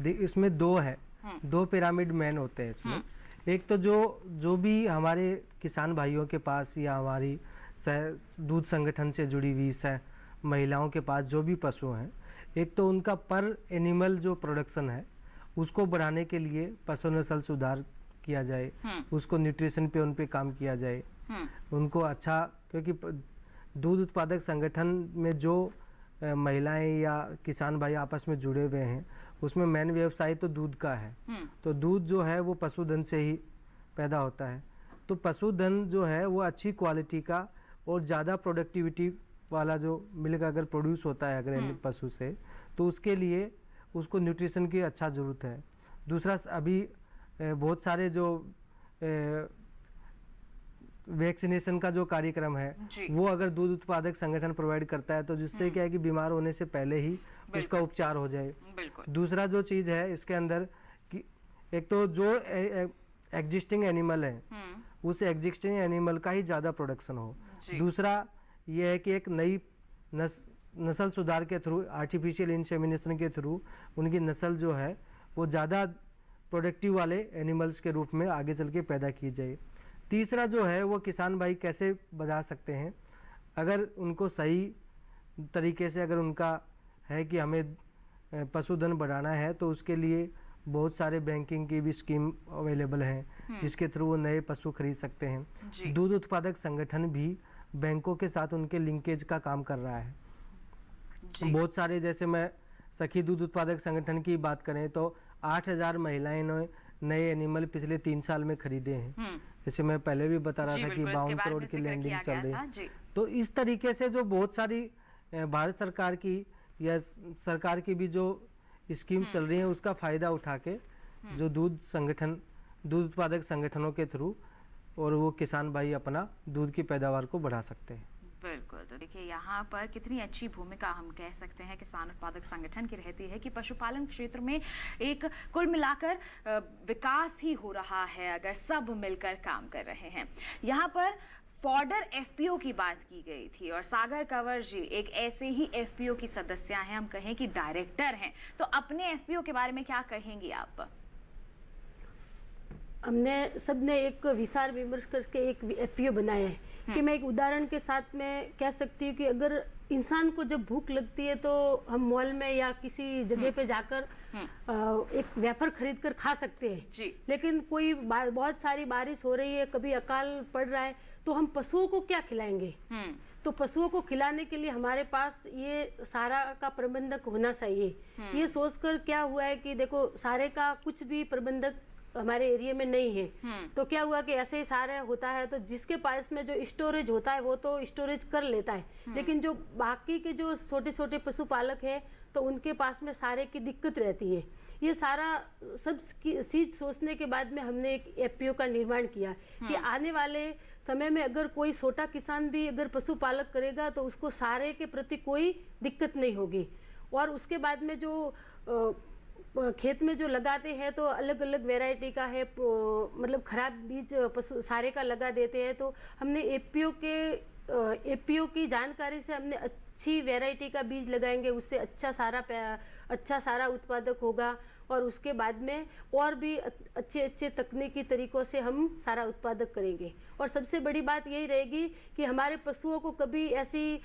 इसमें 2 पिरामिड मैन होते हैं इसमें। एक तो जो भी हमारे किसान भाइयों के पास या हमारी दूध संगठन से जुड़ी हुई महिलाओं के पास जो भी पशु हैं, एक तो उनका पर एनिमल जो प्रोडक्शन है उसको बढ़ाने के लिए पशु नस्ल सुधार किया जाए, उसको न्यूट्रिशन पे उन पे काम किया जाए, उनको अच्छा, क्योंकि दूध उत्पादक संगठन में जो महिलाएं या किसान भाई आपस में जुड़े हुए हैं उसमें मेन व्यवसाय तो दूध का है। तो दूध जो है वो पशुधन से ही पैदा होता है। तो पशुधन जो है वो अच्छी क्वालिटी का और ज़्यादा प्रोडक्टिविटी वाला जो मिल्क अगर प्रोड्यूस होता है अगर पशु से, तो उसके लिए उसको न्यूट्रिशन की अच्छा ज़रूरत है। दूसरा, अभी बहुत सारे जो वैक्सीनेशन का जो कार्यक्रम है वो अगर दूध उत्पादक संगठन प्रोवाइड करता है तो जिससे क्या है कि बीमार होने से पहले ही उसका उपचार हो जाए। दूसरा जो चीज़ है इसके अंदर कि एक तो जो एग्जिस्टिंग एनिमल है उस एग्जिस्टिंग एनिमल का ही ज़्यादा प्रोडक्शन हो। दूसरा ये है कि एक नई नस्ल सुधार के थ्रू, आर्टिफिशियल इंसेमिनेशन के थ्रू उनकी नस्ल जो है वो ज़्यादा प्रोडक्टिव वाले एनिमल्स के रूप में आगे चल के पैदा की जाए। तीसरा जो है वो किसान भाई कैसे बढ़ा सकते हैं, अगर उनको सही तरीके से अगर उनका है कि हमें पशुधन बढ़ाना है तो उसके लिए बहुत सारे बैंकिंग की भी स्कीम अवेलेबल हैं जिसके थ्रू वो नए पशु खरीद सकते हैं। दूध उत्पादक संगठन भी बैंकों के साथ उनके लिंकेज का काम कर रहा है। बहुत सारे, जैसे मैं सखी दूध उत्पादक संगठन की बात करें तो 8000 महिलाएं ने नए एनिमल पिछले 3 साल में खरीदे हैं। जैसे मैं पहले भी बता रहा था कि 52 करोड़ की लैंडिंग चल रही है। तो इस तरीके से जो बहुत सारी भारत सरकार की या सरकार की भी जो स्कीम चल रही है उसका फायदा उठा के जो दूध उत्पादक संगठनों के थ्रू और वो किसान भाई अपना दूध की पैदावार को बढ़ा सकते हैं। बिल्कुल, बिल्कुल। तो देखिए यहाँ पर कितनी अच्छी भूमिका हम कह सकते हैं किसान उत्पादक संगठन की रहती है कि पशुपालन क्षेत्र में एक कुल मिलाकर विकास ही हो रहा है अगर सब मिलकर काम कर रहे हैं। यहाँ पर फॉडर एफपीओ की बात की गई थी और सागर कंवर जी एक ऐसे ही एफपीओ की सदस्य हैं, हम कहें कि डायरेक्टर हैं, तो अपने एफपीओ के बारे में क्या कहेंगी आप? हमने सबने एक विचार विमर्श करके एक एफपीओ बनाया है कि मैं एक उदाहरण के साथ में कह सकती हूँ कि अगर इंसान को जब भूख लगती है तो हम मॉल में या किसी जगह पे जाकर एक वेफर खरीद कर खा सकते हैं जी। लेकिन कोई बहुत सारी बारिश हो रही है, कभी अकाल पड़ रहा है, तो हम पशुओं को क्या खिलाएंगे? तो पशुओं को खिलाने के लिए हमारे पास ये सारा का प्रबंधक होना चाहिए। ये सोचकर क्या हुआ है कि देखो सारे का कुछ भी प्रबंधक हमारे एरिया में नहीं है, तो क्या हुआ कि ऐसे ही सारे होता है तो जिसके पास में जो स्टोरेज होता है वो तो स्टोरेज कर लेता है, लेकिन जो बाकी के जो छोटे छोटे पशुपालक है तो उनके पास में सारे की दिक्कत रहती है। ये सारा सब चीज सोचने के बाद में हमने एक एफपीओ का निर्माण किया कि आने वाले समय में अगर कोई छोटा किसान भी अगर पशुपालक करेगा तो उसको सारे के प्रति कोई दिक्कत नहीं होगी। और उसके बाद में जो खेत में जो लगाते हैं तो अलग अलग वैरायटी का है, मतलब खराब बीज पशु सारे का लगा देते हैं, तो हमने एफपीओ की जानकारी से हमने अच्छी वैरायटी का बीज लगाएंगे, उससे अच्छा सारा उत्पादक होगा और उसके बाद में और भी अच्छे तकनीकी तरीकों से हम सारा उत्पादक करेंगे। और सबसे बड़ी बात यही रहेगी कि हमारे पशुओं को कभी ऐसी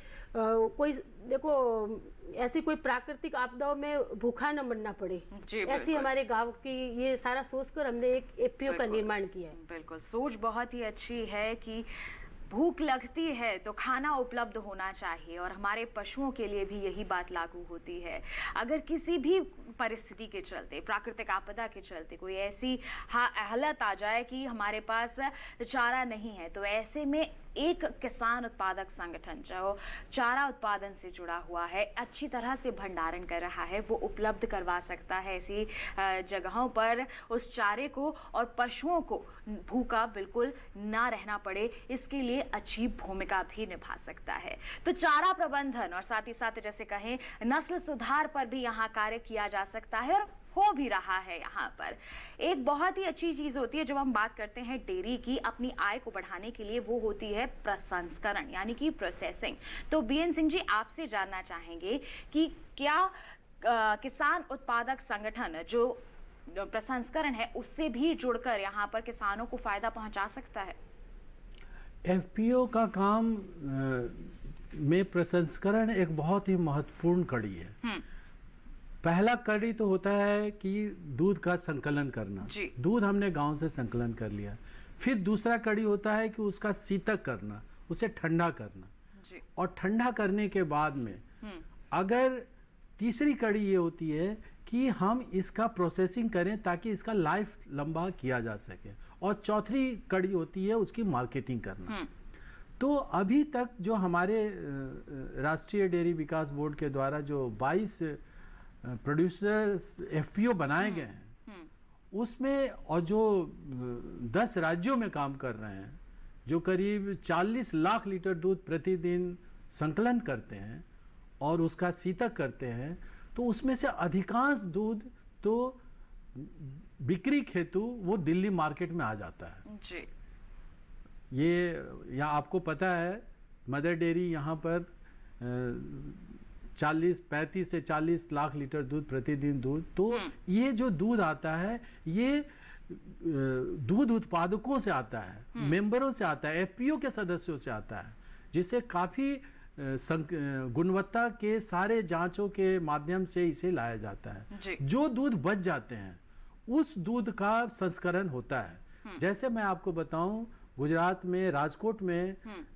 कोई प्राकृतिक आपदाओं में भूखा न मरना पड़े, ऐसी हमारे गांव की ये सारा सोचकर हमने एक एफपीओ का निर्माण किया है। बिल्कुल, सोच बहुत ही अच्छी है कि भूख लगती है तो खाना उपलब्ध होना चाहिए और हमारे पशुओं के लिए भी यही बात लागू होती है। अगर किसी भी परिस्थिति के चलते, प्राकृतिक आपदा के चलते कोई ऐसी हालत आ जाए कि हमारे पास चारा नहीं है, तो ऐसे में एक किसान उत्पादक संगठन जो चारा उत्पादन से जुड़ा हुआ है, अच्छी तरह से भंडारण कर रहा है, वो उपलब्ध करवा सकता है ऐसी जगहों पर उस चारे को और पशुओं को भूखा बिल्कुल ना रहना पड़े, इसके लिए अच्छी भूमिका भी निभा सकता है। तो चारा प्रबंधन और साथ ही साथ जैसे कहें नस्ल सुधार पर भी यहाँ कार्य किया जा सकता है और हो भी रहा है। यहाँ पर एक बहुत ही अच्छी चीज होती है जब हम बात करते हैं डेयरी की अपनी आय को बढ़ाने के लिए, वो होती है प्रसंस्करण यानी कि प्रोसेसिंग। तो बीएन सिंह जी, आपसे जानना चाहेंगे कि क्या किसान उत्पादक संगठन जो प्रसंस्करण है उससे भी जुड़कर यहाँ पर किसानों को फायदा पहुंचा सकता है? एफपीओ का काम में प्रसंस्करण एक बहुत ही महत्वपूर्ण कड़ी है। पहला कड़ी तो होता है कि दूध का संकलन करना, दूध हमने गांव से संकलन कर लिया। फिर दूसरा कड़ी होता है कि उसका शीतक करना, उसे ठंडा करना, और ठंडा करने के बाद में अगर तीसरी कड़ी ये होती है कि हम इसका प्रोसेसिंग करें ताकि इसका लाइफ लंबा किया जा सके, और चौथी कड़ी होती है उसकी मार्केटिंग करना। तो अभी तक जो हमारे राष्ट्रीय डेयरी विकास बोर्ड के द्वारा जो 22 प्रोड्यूसर्स एफपीओ बनाए गए हैं उसमें, और जो 10 राज्यों में काम कर रहे हैं, जो करीब 40 लाख लीटर दूध प्रतिदिन संकलन करते हैं और उसका शीतक करते हैं, तो उसमें से अधिकांश दूध तो बिक्री हेतु वो दिल्ली मार्केट में आ जाता है जी। ये यहाँ आपको पता है मदर डेयरी यहाँ पर 35 से 40 लाख लीटर दूध प्रतिदिन दूध, तो ये जो दूध आता है ये दूध उत्पादकों से आता है, मेंबरों से आता है, एफपीओ के सदस्यों से आता है, जिसे काफी गुणवत्ता के सारे जांचों के माध्यम से इसे लाया जाता है। जो दूध बच जाते हैं उस दूध का संस्करण होता है। जैसे मैं आपको बताऊं, गुजरात में राजकोट में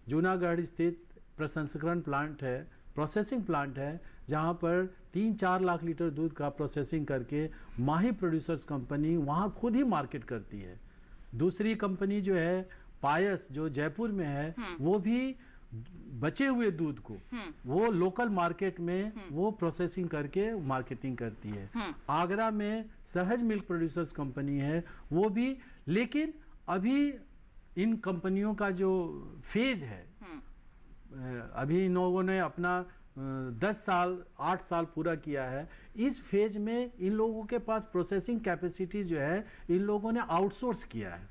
जूनागढ़ स्थित प्रसंस्करण प्लांट है, प्रोसेसिंग प्लांट है, जहां पर 3-4 लाख लीटर दूध का प्रोसेसिंग करके माही प्रोड्यूसर्स कंपनी वहां खुद ही मार्केट करती है। दूसरी कंपनी जो है पायस, जो जयपुर में है, वो भी बचे हुए दूध को वो लोकल मार्केट में वो प्रोसेसिंग करके मार्केटिंग करती है। आगरा में सहज मिल्क प्रोड्यूसर्स कंपनी है, वो भी, लेकिन अभी इन कंपनियों का जो फेज है अभी इन लोगों ने अपना 10 साल 8 साल पूरा किया है। इस फेज में इन लोगों के पास प्रोसेसिंग कैपेसिटी जो है इन लोगों ने आउटसोर्स किया है,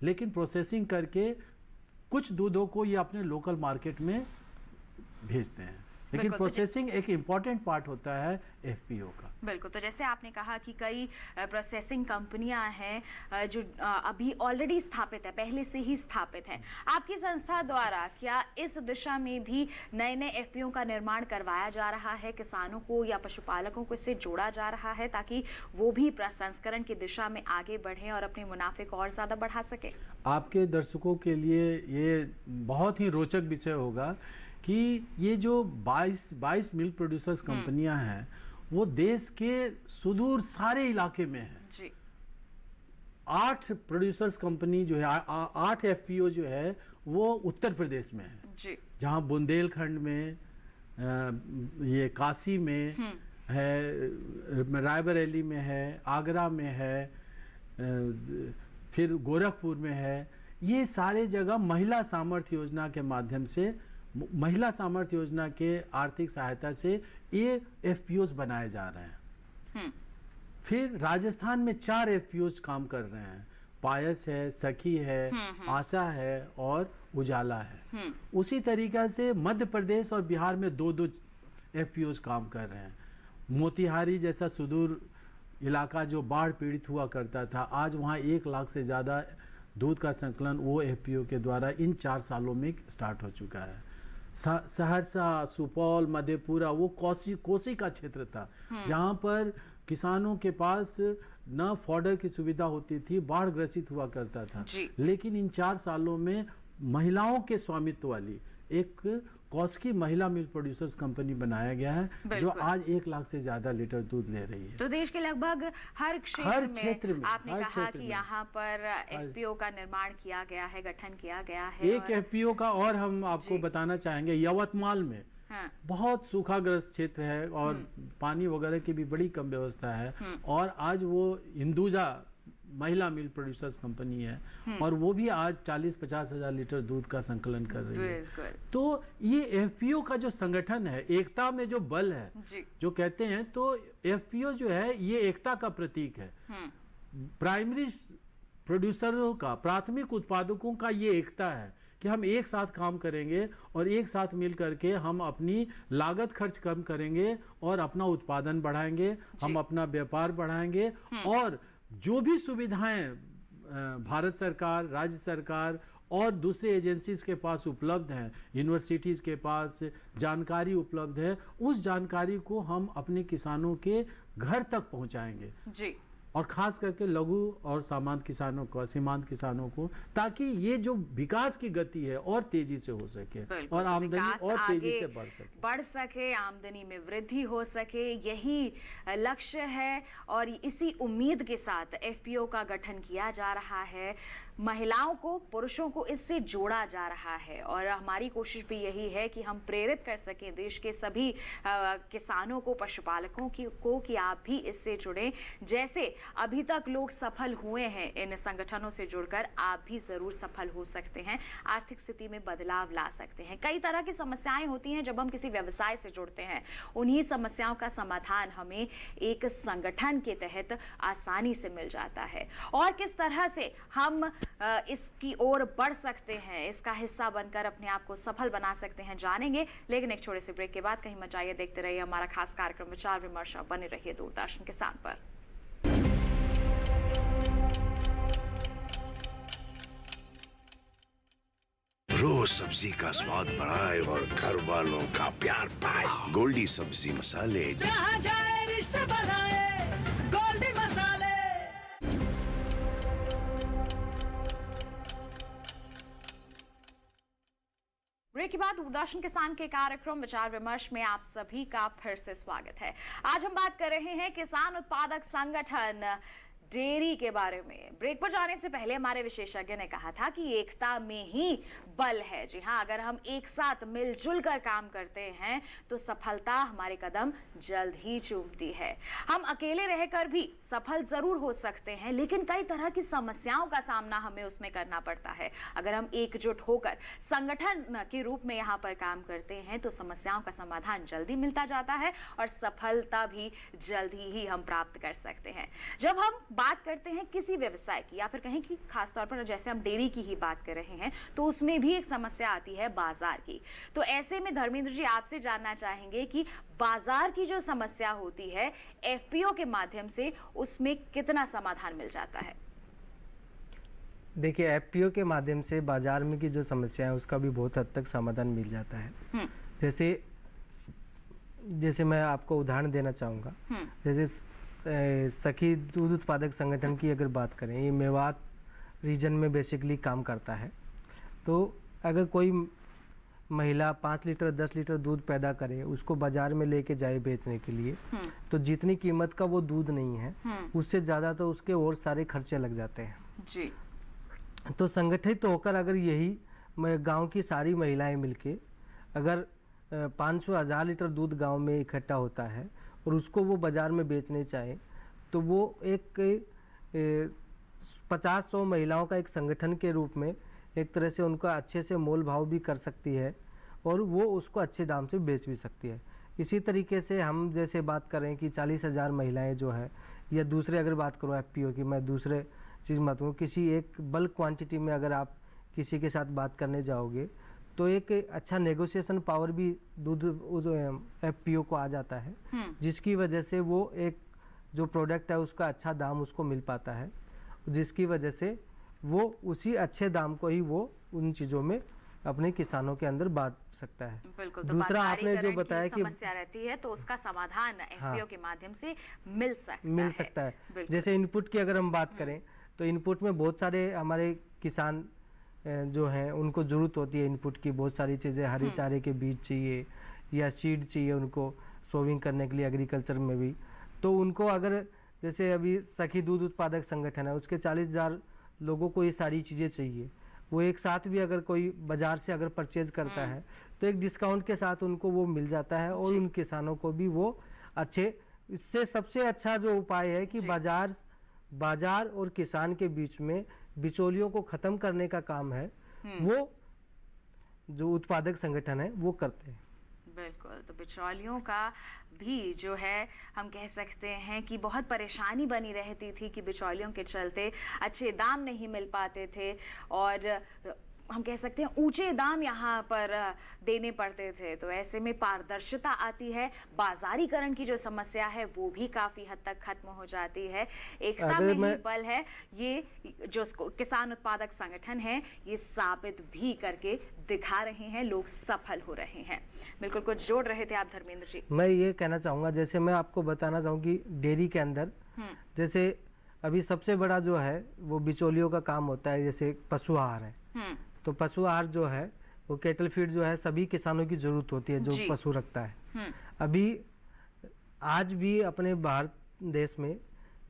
लेकिन प्रोसेसिंग करके कुछ दूधों को ये अपने लोकल मार्केट में भेजते हैं, लेकिन प्रोसेसिंग एक इम्पॉर्टेंट पार्ट होता है एफपीओ का। बिल्कुल, तो जैसे आपने कहा कि कई प्रोसेसिंग कंपनियां हैं जो अभी ऑलरेडी स्थापित है, पहले से ही स्थापित है। आपकी संस्था द्वारा क्या इस दिशा में भी नए नए एफपीओ का निर्माण करवाया जा रहा है, किसानों को या पशुपालकों को इससे जोड़ा जा रहा है ताकि वो भी प्रसंस्करण की दिशा में आगे बढ़ें और अपने मुनाफे को और ज़्यादा बढ़ा सके? आपके दर्शकों के लिए ये बहुत ही रोचक विषय होगा कि ये जो 22 मिल्क प्रोड्यूसर्स कंपनियां हैं वो देश के सुदूर सारे इलाके में हैं जी। 8 प्रोड्यूसर्स कंपनी जो है 8 एफपीओ जो है वो उत्तर प्रदेश में है जी, जहां बुंदेलखंड में ये काशी में है, रायबरेली में है, आगरा में है, फिर गोरखपुर में है। ये सारे जगह महिला सामर्थ्य योजना के माध्यम से, महिला सामर्थ्य योजना के आर्थिक सहायता से ये एफपीओज बनाए जा रहे हैं। फिर राजस्थान में 4 एफपीओज काम कर रहे हैं, पायस है, सखी है, आशा है और उजाला है। उसी तरीका से मध्य प्रदेश और बिहार में 2-2 एफपीओज काम कर रहे हैं। मोतिहारी जैसा सुदूर इलाका जो बाढ़ पीड़ित हुआ करता था, आज वहाँ 1 लाख से ज़्यादा दूध का संकलन वो एफपीओ के द्वारा इन 4 सालों में स्टार्ट हो चुका है। सहरसा, सुपौल, मधेपुरा, वो कोसी का क्षेत्र था जहाँ पर किसानों के पास न फॉडर की सुविधा होती थी, बाढ़ ग्रसित हुआ करता था। लेकिन इन 4 सालों में महिलाओं के स्वामित्व वाली एक कौस्की महिला मिल्क प्रोड्यूसर्स कंपनी बनाया गया है जो आज 1 लाख से ज्यादा लीटर दूध ले रही है। तो देश के लगभग हर क्षेत्र में आपने कहा कि यहाँ पर एफपीओ का निर्माण किया गया है, गठन किया गया है। एक एफपीओ का और हम आपको बताना चाहेंगे, यवतमाल में बहुत सूखाग्रस्त क्षेत्र है और पानी वगैरह की भी बड़ी कम व्यवस्था है, और आज वो हिंदुजा महिला मिल्क प्रोड्यूसर्स कंपनी है और वो भी आज 40-50 हजार लीटर दूध का संकलन कर रही है। तो ये एफपीओ का जो संगठन है, एकता में जो बल है जो कहते हैं, तो एफपीओ जो है ये एकता का प्रतीक है। प्राइमरी प्रोड्यूसरों का, प्राथमिक उत्पादकों का ये एकता है कि हम एक साथ काम करेंगे और एक साथ मिल करके हम अपनी लागत खर्च कम करेंगे और अपना उत्पादन बढ़ाएंगे, हम अपना व्यापार बढ़ाएंगे, और जो भी सुविधाएं भारत सरकार, राज्य सरकार और दूसरे एजेंसीज के पास उपलब्ध हैं, यूनिवर्सिटीज़ के पास जानकारी उपलब्ध है, उस जानकारी को हम अपने किसानों के घर तक पहुंचाएंगे जी। और खास करके लघु और सीमांत किसानों को, ताकि ये जो विकास की गति है और तेजी से हो सके और आमदनी और तेजी से बढ़ सके, आमदनी में वृद्धि हो सके, यही लक्ष्य है। और इसी उम्मीद के साथ एफपीओ का गठन किया जा रहा है। महिलाओं को, पुरुषों को इससे जोड़ा जा रहा है और हमारी कोशिश भी यही है कि हम प्रेरित कर सकें देश के सभी किसानों को, पशुपालकों को कि आप भी इससे जुड़ें। जैसे अभी तक लोग सफल हुए हैं इन संगठनों से जुड़कर, आप भी जरूर सफल हो सकते हैं, आर्थिक स्थिति में बदलाव ला सकते हैं। कई तरह की समस्याएं होती हैं जब हम किसी व्यवसाय से जुड़ते हैं, उन्हीं समस्याओं का समाधान हमें एक संगठन के तहत आसानी से मिल जाता है। और किस तरह से हम इसकी ओर बढ़ सकते हैं, इसका हिस्सा बनकर अपने आप को सफल बना सकते हैं, जानेंगे। लेकिन एक छोटे से ब्रेक के बाद कहीं मत जाइए, देखते रहिए हमारा खास कार्यक्रम विचार विमर्श। बने रहिए दूरदर्शन किसान पर। रोज सब्जी का स्वाद बढ़ाए और घर वालों का प्यार पाए, गोल्डी सब्जी मसाले। जहाँ जाए रिश्ते बनाए, गोल्डी मसाले। ब्रेक के बाद दूरदर्शन किसान के कार्यक्रम विचार विमर्श में आप सभी का फिर से स्वागत है। आज हम बात कर रहे हैं किसान उत्पादक संगठन डेयरी के बारे में। ब्रेक पर जाने से पहले हमारे विशेषज्ञ ने कहा था कि एकता में ही बल है। जी हाँ, अगर हम एक साथ मिलजुल कर काम करते हैं तो सफलता हमारे कदम जल्द ही चूमती है। हम अकेले रहकर भी सफल जरूर हो सकते हैं, लेकिन कई तरह की समस्याओं का सामना हमें उसमें करना पड़ता है। अगर हम एकजुट होकर संगठन के रूप में यहाँ पर काम करते हैं तो समस्याओं का समाधान जल्दी मिलता जाता है और सफलता भी जल्दी ही हम प्राप्त कर सकते हैं। जब हम बात करते हैं किसी व्यवसाय की या फिर कहें कि खासतौर पर जैसे हम डेयरी की ही बात कर रहे हैं, तो उसमें भी एक समस्या आती है बाजार की। तो ऐसे में धर्मेंद्र जी आपसे जानना चाहेंगे कि बाजार की जो समस्या होती है एफपीओ के माध्यम से उसमें कितना समाधान मिल जाता है? देखिए, एफपीओ के माध्यम से बाजार में की जो समस्या है उसका भी बहुत हद तक समाधान मिल जाता है। जैसे मैं आपको उदाहरण देना चाहूँगा। जैसे सखी दूध उत्पादक संगठन की अगर बात करें, ये मेवात रीजन में बेसिकली काम करता है। तो अगर कोई महिला 5 लीटर 10 लीटर दूध पैदा करे, उसको बाजार में लेके जाए बेचने के लिए, तो जितनी कीमत का वो दूध नहीं है उससे ज़्यादा तो उसके और सारे खर्चे लग जाते हैं जी। तो संगठित होकर अगर यही गांव की सारी महिलाएं मिलके अगर 500-1000 लीटर दूध गांव में इकट्ठा होता है और उसको वो बाज़ार में बेचने चाहे, तो वो एक 50-100 महिलाओं का एक संगठन के रूप में एक तरह से उनका अच्छे से मोल भाव भी कर सकती है और वो उसको अच्छे दाम से बेच भी सकती है। इसी तरीके से हम जैसे बात करें कि 40,000 महिलाएं जो है, या दूसरे अगर बात करूँ एफपीओ की, मैं दूसरे चीज़ मत हूँ, किसी एक बल्क क्वांटिटी में अगर आप किसी के साथ बात करने जाओगे तो एक अच्छा नेगोशिएशन पावर भी दूध एफपीओ को आ जाता है, जिसकी वजह से वो एक जो प्रोडक्ट है उसका अच्छा दाम उसको मिल पाता है, जिसकी वजह से वो उसी अच्छे दाम को ही वो उन चीज़ों में अपने किसानों के अंदर बांट सकता है। बिल्कुल। तो दूसरा आपने जो बताया कि समस्या रहती है तो उसका समाधान एफपीओ के माध्यम से मिल सकता है। जैसे इनपुट की अगर हम बात करें तो इनपुट में बहुत सारे हमारे किसान जो हैं उनको ज़रूरत होती है इनपुट की, बहुत सारी चीज़ें, हरे चारे के बीज चाहिए या सीड चाहिए उनको सोविंग करने के लिए एग्रीकल्चर में भी। तो उनको अगर जैसे अभी सखी दूध उत्पादक संगठन है, उसके 40,000 लोगों को ये सारी चीज़ें चाहिए, वो एक साथ भी अगर कोई बाज़ार से अगर परचेज करता है तो एक डिस्काउंट के साथ उनको वो मिल जाता है और उन किसानों को भी वो अच्छे। इससे सबसे अच्छा जो उपाय है कि बाजार और किसान के बीच में बिचौलियों को खत्म करने का काम है, वो जो उत्पादक संगठन है वो करते हैं। बिल्कुल। तो बिचौलियों का भी जो है हम कह सकते हैं कि बहुत परेशानी बनी रहती थी कि बिचौलियों के चलते अच्छे दाम नहीं मिल पाते थे और हम कह सकते हैं ऊंचे दाम यहाँ पर देने पड़ते थे। तो ऐसे में पारदर्शिता आती है, बाजारीकरण की जो समस्या है वो भी काफी हद तक खत्म हो जाती है। एकता में ही बल है, ये जो किसान उत्पादक संगठन है ये साबित भी करके दिखा रहे हैं, लोग सफल हो रहे हैं। बिल्कुल, कुछ जोड़ रहे थे आप धर्मेंद्र जी। मैं ये कहना चाहूँगा, जैसे मैं आपको बताना चाहूँ कि डेयरी के अंदर जैसे अभी सबसे बड़ा जो है वो बिचौलियों का काम होता है, जैसे पशु आहार है। तो पशु आहार जो है वो कैटल फीड जो है सभी किसानों की जरूरत होती है जो पशु रखता है। अभी आज भी अपने भारत देश में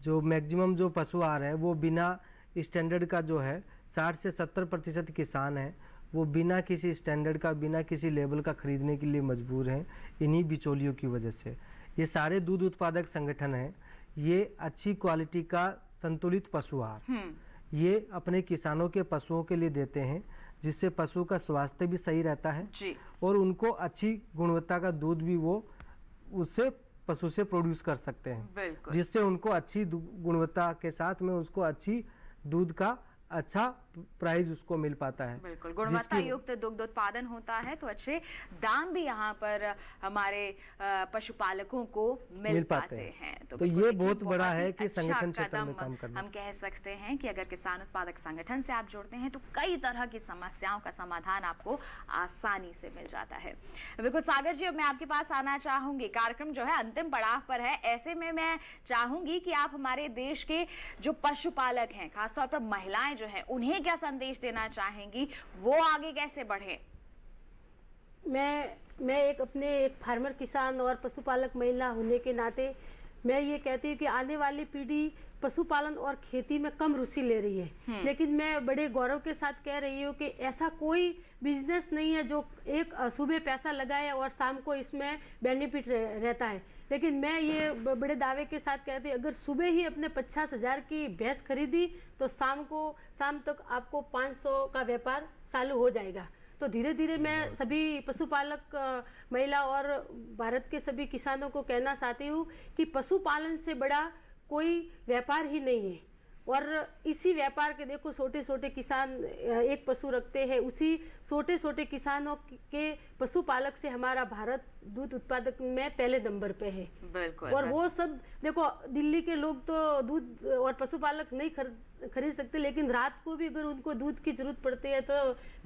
जो मैक्सिमम जो पशु आहार है वो बिना स्टैंडर्ड का जो है 60 से 70% किसान है वो बिना किसी स्टैंडर्ड का, बिना किसी लेवल का खरीदने के लिए मजबूर हैं इन्हीं बिचौलियों की वजह से। ये सारे दूध उत्पादक संगठन हैं, ये अच्छी क्वालिटी का संतुलित पशु आहार ये अपने किसानों के पशुओं के लिए देते हैं, जिससे पशु का स्वास्थ्य भी सही रहता है और उनको अच्छी गुणवत्ता का दूध भी वो उससे पशु से प्रोड्यूस कर सकते हैं, जिससे उनको अच्छी गुणवत्ता के साथ में उसको अच्छी दूध का अच्छा प्राइस उसको मिल पाता है। बिल्कुल, गुणवत्ता युक्त दुग्ध उत्पादन होता है तो अच्छे दाम भी यहाँ पर हमारे पशुपालकों को मिल पाते हैं। तो ये बहुत बड़ा है कि संगठन क्षेत्र में काम करना। हम कह सकते हैं कि अगर किसान उत्पादक संगठन से आप जुड़ते हैं तो कई तरह की समस्याओं का समाधान आपको आसानी से मिल जाता है। बिल्कुल सागर जी, अब मैं आपके पास आना चाहूंगी। कार्यक्रम जो है अंतिम पड़ाव पर है, ऐसे में मैं चाहूंगी कि आप हमारे देश के जो पशुपालक हैं, खासतौर पर महिलाएं जो है, उन्हें क्या संदेश देना चाहेंगी, वो आगे कैसे बढ़े? मैं एक अपने एक फार्मर किसान और पशुपालक महिला होने के नाते मैं ये कहती हूँ कि आने वाली पीढ़ी पशुपालन और खेती में कम रुचि ले रही है, लेकिन मैं बड़े गौरव के साथ कह रही हूँ कि ऐसा कोई बिजनेस नहीं है जो एक सुबह पैसा लगाए और शाम को इसमें बेनिफिट रहता है। लेकिन मैं ये बड़े दावे के साथ कहती हूँ, अगर सुबह ही अपने 50,000 की भैंस खरीदी तो शाम तक आपको 500 का व्यापार चालू हो जाएगा। तो धीरे धीरे मैं सभी पशुपालक महिला और भारत के सभी किसानों को कहना चाहती हूँ कि पशुपालन से बड़ा कोई व्यापार ही नहीं है। और इसी व्यापार के देखो छोटे छोटे किसान एक पशु रखते हैं, उसी छोटे छोटे किसानों के पशुपालक से हमारा भारत दूध उत्पादक में पहले नंबर पे है। बिल्कुल। और वो सब देखो, दिल्ली के लोग तो दूध और पशुपालक नहीं खरीद सकते, लेकिन रात को भी अगर उनको दूध की जरूरत पड़ती है तो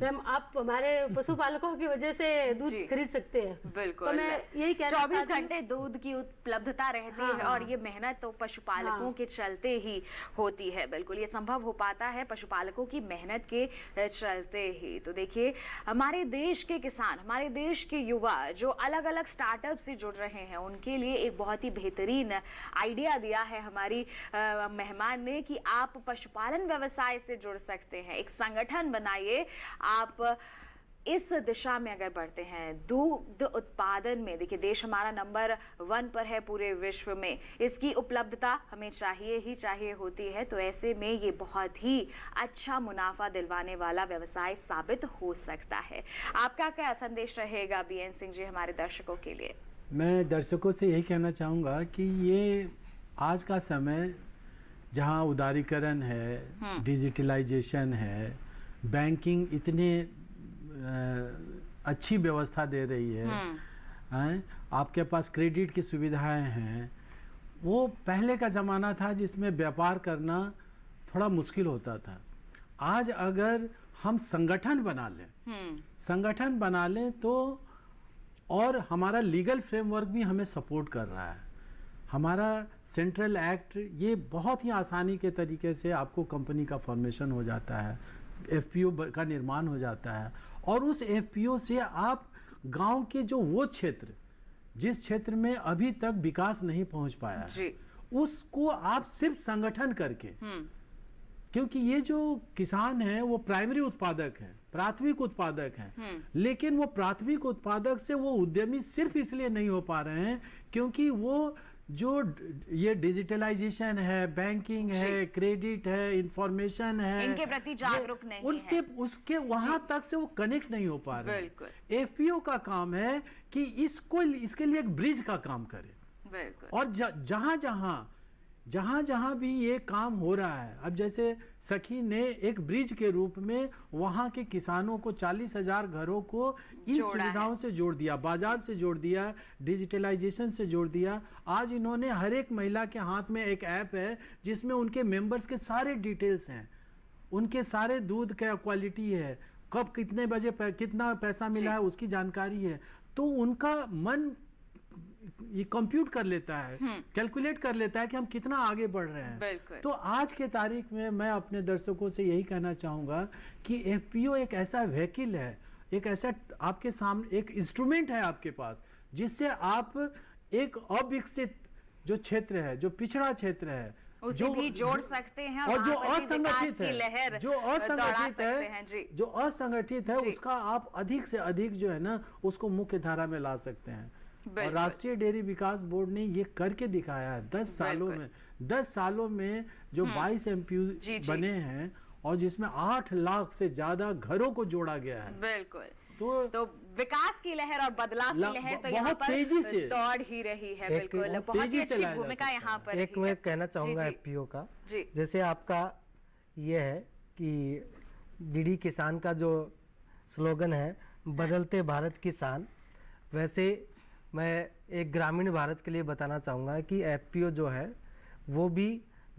मैम आप हमारे पशुपालकों की वजह से दूध खरीद सकते हैं। बिल्कुल। तो मैं यही कहना 24 घंटे दूध की उपलब्धता रहती है और ये मेहनत तो पशुपालकों के चलते ही होती है। बिल्कुल, ये संभव हो पाता है पशुपालकों की मेहनत के चलते ही। तो देखिए, हमारे देश के किसान, हमारे देश के युवा जो अलग अलग स्टार्टअप से जुड़ रहे हैं, उनके लिए एक बहुत ही बेहतरीन आइडिया दिया है हमारी मेहमान ने कि आप पशुपालन व्यवसाय से जुड़ सकते हैं, एक संगठन बनाइए। आप इस दिशा में अगर बढ़ते हैं, दूध उत्पादन में देखिए देश हमारा नंबर 1 पर है पूरे विश्व में, इसकी उपलब्धता हमें चाहिए ही चाहिए होती है। तो ऐसे में ये बहुत ही अच्छा मुनाफा दिलवाने वाला व्यवसाय साबित हो सकता है। आपका क्या संदेश रहेगा बीएन सिंह जी हमारे दर्शकों के लिए? मैं दर्शकों से यही कहना चाहूँगा कि ये आज का समय जहाँ उदारीकरण है, डिजिटलाइजेशन है, बैंकिंग इतने अच्छी व्यवस्था दे रही है, आपके पास क्रेडिट की सुविधाएं हैं। वो पहले का ज़माना था जिसमें व्यापार करना थोड़ा मुश्किल होता था। आज अगर हम संगठन बना लें तो, और हमारा लीगल फ्रेमवर्क भी हमें सपोर्ट कर रहा है, हमारा सेंट्रल एक्ट, ये बहुत ही आसानी के तरीके से आपको कंपनी का फॉर्मेशन हो जाता है, एफपीओ का निर्माण हो जाता है, और उस एफपीओ से आप गांव के जो वो क्षेत्र, जिस क्षेत्र में अभी तक विकास नहीं पहुंच पाया है, उसको आप सिर्फ संगठन करके, क्योंकि ये जो किसान हैं वो प्राइमरी उत्पादक हैं, प्राथमिक उत्पादक हैं, लेकिन वो प्राथमिक उत्पादक से वो उद्यमी सिर्फ इसलिए नहीं हो पा रहे हैं क्योंकि वो जो ये डिजिटलाइजेशन है, बैंकिंग है, क्रेडिट है, इंफॉर्मेशन है, इनके प्रति जागरूक नहीं है, उसके वहां तक से वो कनेक्ट नहीं हो पा रहे हैं। एफपीओ का काम है कि इसके लिए एक ब्रिज का काम करे। और जहां जहां भी ये काम हो रहा है, अब जैसे सखी ने एक ब्रिज के रूप में वहां के किसानों को 40,000 घरों को इन सुविधाओं से जोड़ दिया, बाजार से जोड़ दिया, डिजिटलाइजेशन से जोड़ दिया। आज इन्होंने हर एक महिला के हाथ में एक ऐप है जिसमें उनके मेंबर्स के सारे डिटेल्स हैं, उनके सारे दूध का क्वालिटी है, कब कितने बजे कितना पैसा मिला है उसकी जानकारी है। तो उनका मन ये कंप्यूट कर लेता है, कैलकुलेट कर लेता है कि हम कितना आगे बढ़ रहे हैं। तो आज के तारीख में मैं अपने दर्शकों से यही कहना चाहूँगा कि एफपीओ एक ऐसा व्हीकल है, एक ऐसा आपके सामने एक इंस्ट्रूमेंट है आपके पास, जिससे आप एक अविकसित जो क्षेत्र है, जो पिछड़ा क्षेत्र है, उसे भी जोड़ सकते हैं, और जो असंगठित है, उसका आप अधिक से अधिक जो है ना उसको मुख्य धारा में ला सकते हैं। और राष्ट्रीय डेयरी विकास बोर्ड ने ये करके दिखाया है 10 सालों में जो 22 एमपीयू बने हैं और जिसमें 8 लाख से ज्यादा घरों को जोड़ा गया है। बिल्कुल। तो विकास की लहर और बदलाव की लहर तो यहाँ पर तेजी से दौड़ ही रही है। बिल्कुल, बहुत ही अच्छी भूमिका यहाँ पर। एक मैं कहना चाहूंगा एफपीओ का, जैसे आपका ये है कि डीडी किसान का जो स्लोगन है बदलते भारत किसान, वैसे मैं एक ग्रामीण भारत के लिए बताना चाहूँगा कि एफपीओ जो है वो भी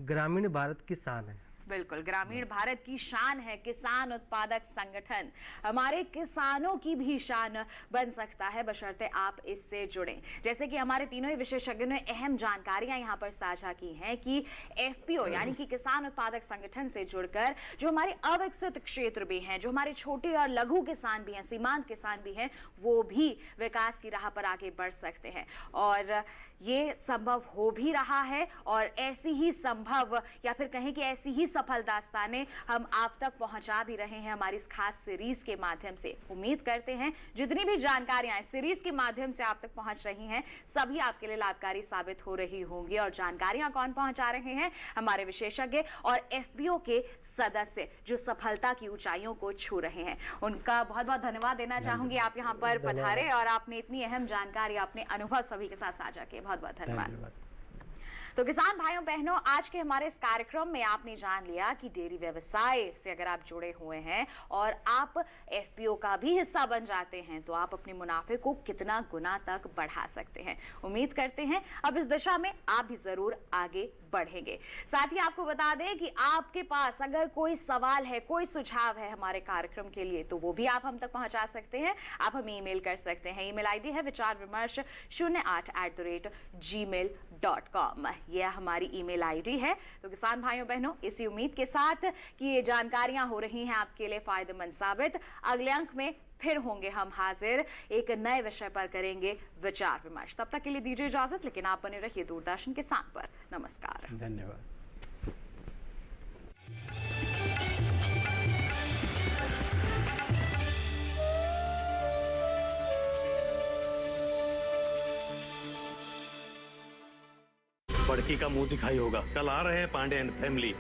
ग्रामीण भारत किसान है। बिल्कुल, ग्रामीण भारत की शान है किसान उत्पादक संगठन। हमारे किसानों की भी शान बन सकता है बशर्ते आप इससे जुड़ें। जैसे कि हमारे तीनों ही विशेषज्ञों ने अहम जानकारियां यहाँ पर साझा की हैं कि एफपीओ यानी कि किसान उत्पादक संगठन से जुड़कर जो हमारे अविकसित क्षेत्र भी हैं, जो हमारे छोटे और लघु किसान भी हैं, सीमांत किसान भी हैं, वो भी विकास की राह पर आगे बढ़ सकते हैं। और ये संभव हो भी रहा है और ऐसी ही संभव या फिर कहें कि ऐसी ही सफल दास्तानें हम आप तक पहुंचा भी रहे हैं हमारी इस खास सीरीज के माध्यम से। उम्मीद करते हैं जितनी भी जानकारियां इस सीरीज के माध्यम से आप तक पहुंच रही हैं सभी आपके लिए लाभकारी साबित हो रही होंगी। और जानकारियां कौन पहुंचा रहे हैं? हमारे विशेषज्ञ और एफपीओ के सदस्य जो सफलता की ऊंचाइयों को छू रहे हैं। उनका बहुत बहुत धन्यवाद देना चाहूंगी। आप यहाँ पर पधारे और आपने इतनी अहम जानकारी, अपने अनुभव सभी के साथ साझा किए। बहुत बहुत धन्यवाद। तो किसान भाइयों बहनों, आज के हमारे इस कार्यक्रम में आपने जान लिया कि डेयरी व्यवसाय से अगर आप जुड़े हुए हैं और आप एफपीओ का भी हिस्सा बन जाते हैं तो आप अपने मुनाफे को कितना गुना तक बढ़ा सकते हैं। उम्मीद करते हैं अब इस दिशा में आप भी जरूर आगे बढ़ेंगे। साथ ही आपको बता दें कि आपके पास अगर कोई सवाल है, कोई सुझाव है हमारे कार्यक्रम के लिए तो वो भी आप हम तक पहुंचा सकते हैं। आप हमें ईमेल कर सकते हैं। ईमेल आईडी है vicharvimarsh08@gmail.com। यह हमारी ईमेल आईडी है। तो किसान भाइयों बहनों, इसी उम्मीद के साथ कि ये जानकारियां हो रही हैं आपके लिए फायदेमंद साबित, अगले अंक में फिर होंगे हम हाजिर, एक नए विषय पर करेंगे विचार विमर्श। तब तक के लिए दीजिए इजाजत, लेकिन आप बने रहिए दूरदर्शन किसान पर। नमस्कार। धन्यवाद। बड़की का मुंह दिखाई होगा। कल आ रहे हैं पांडे एंड फैमिली।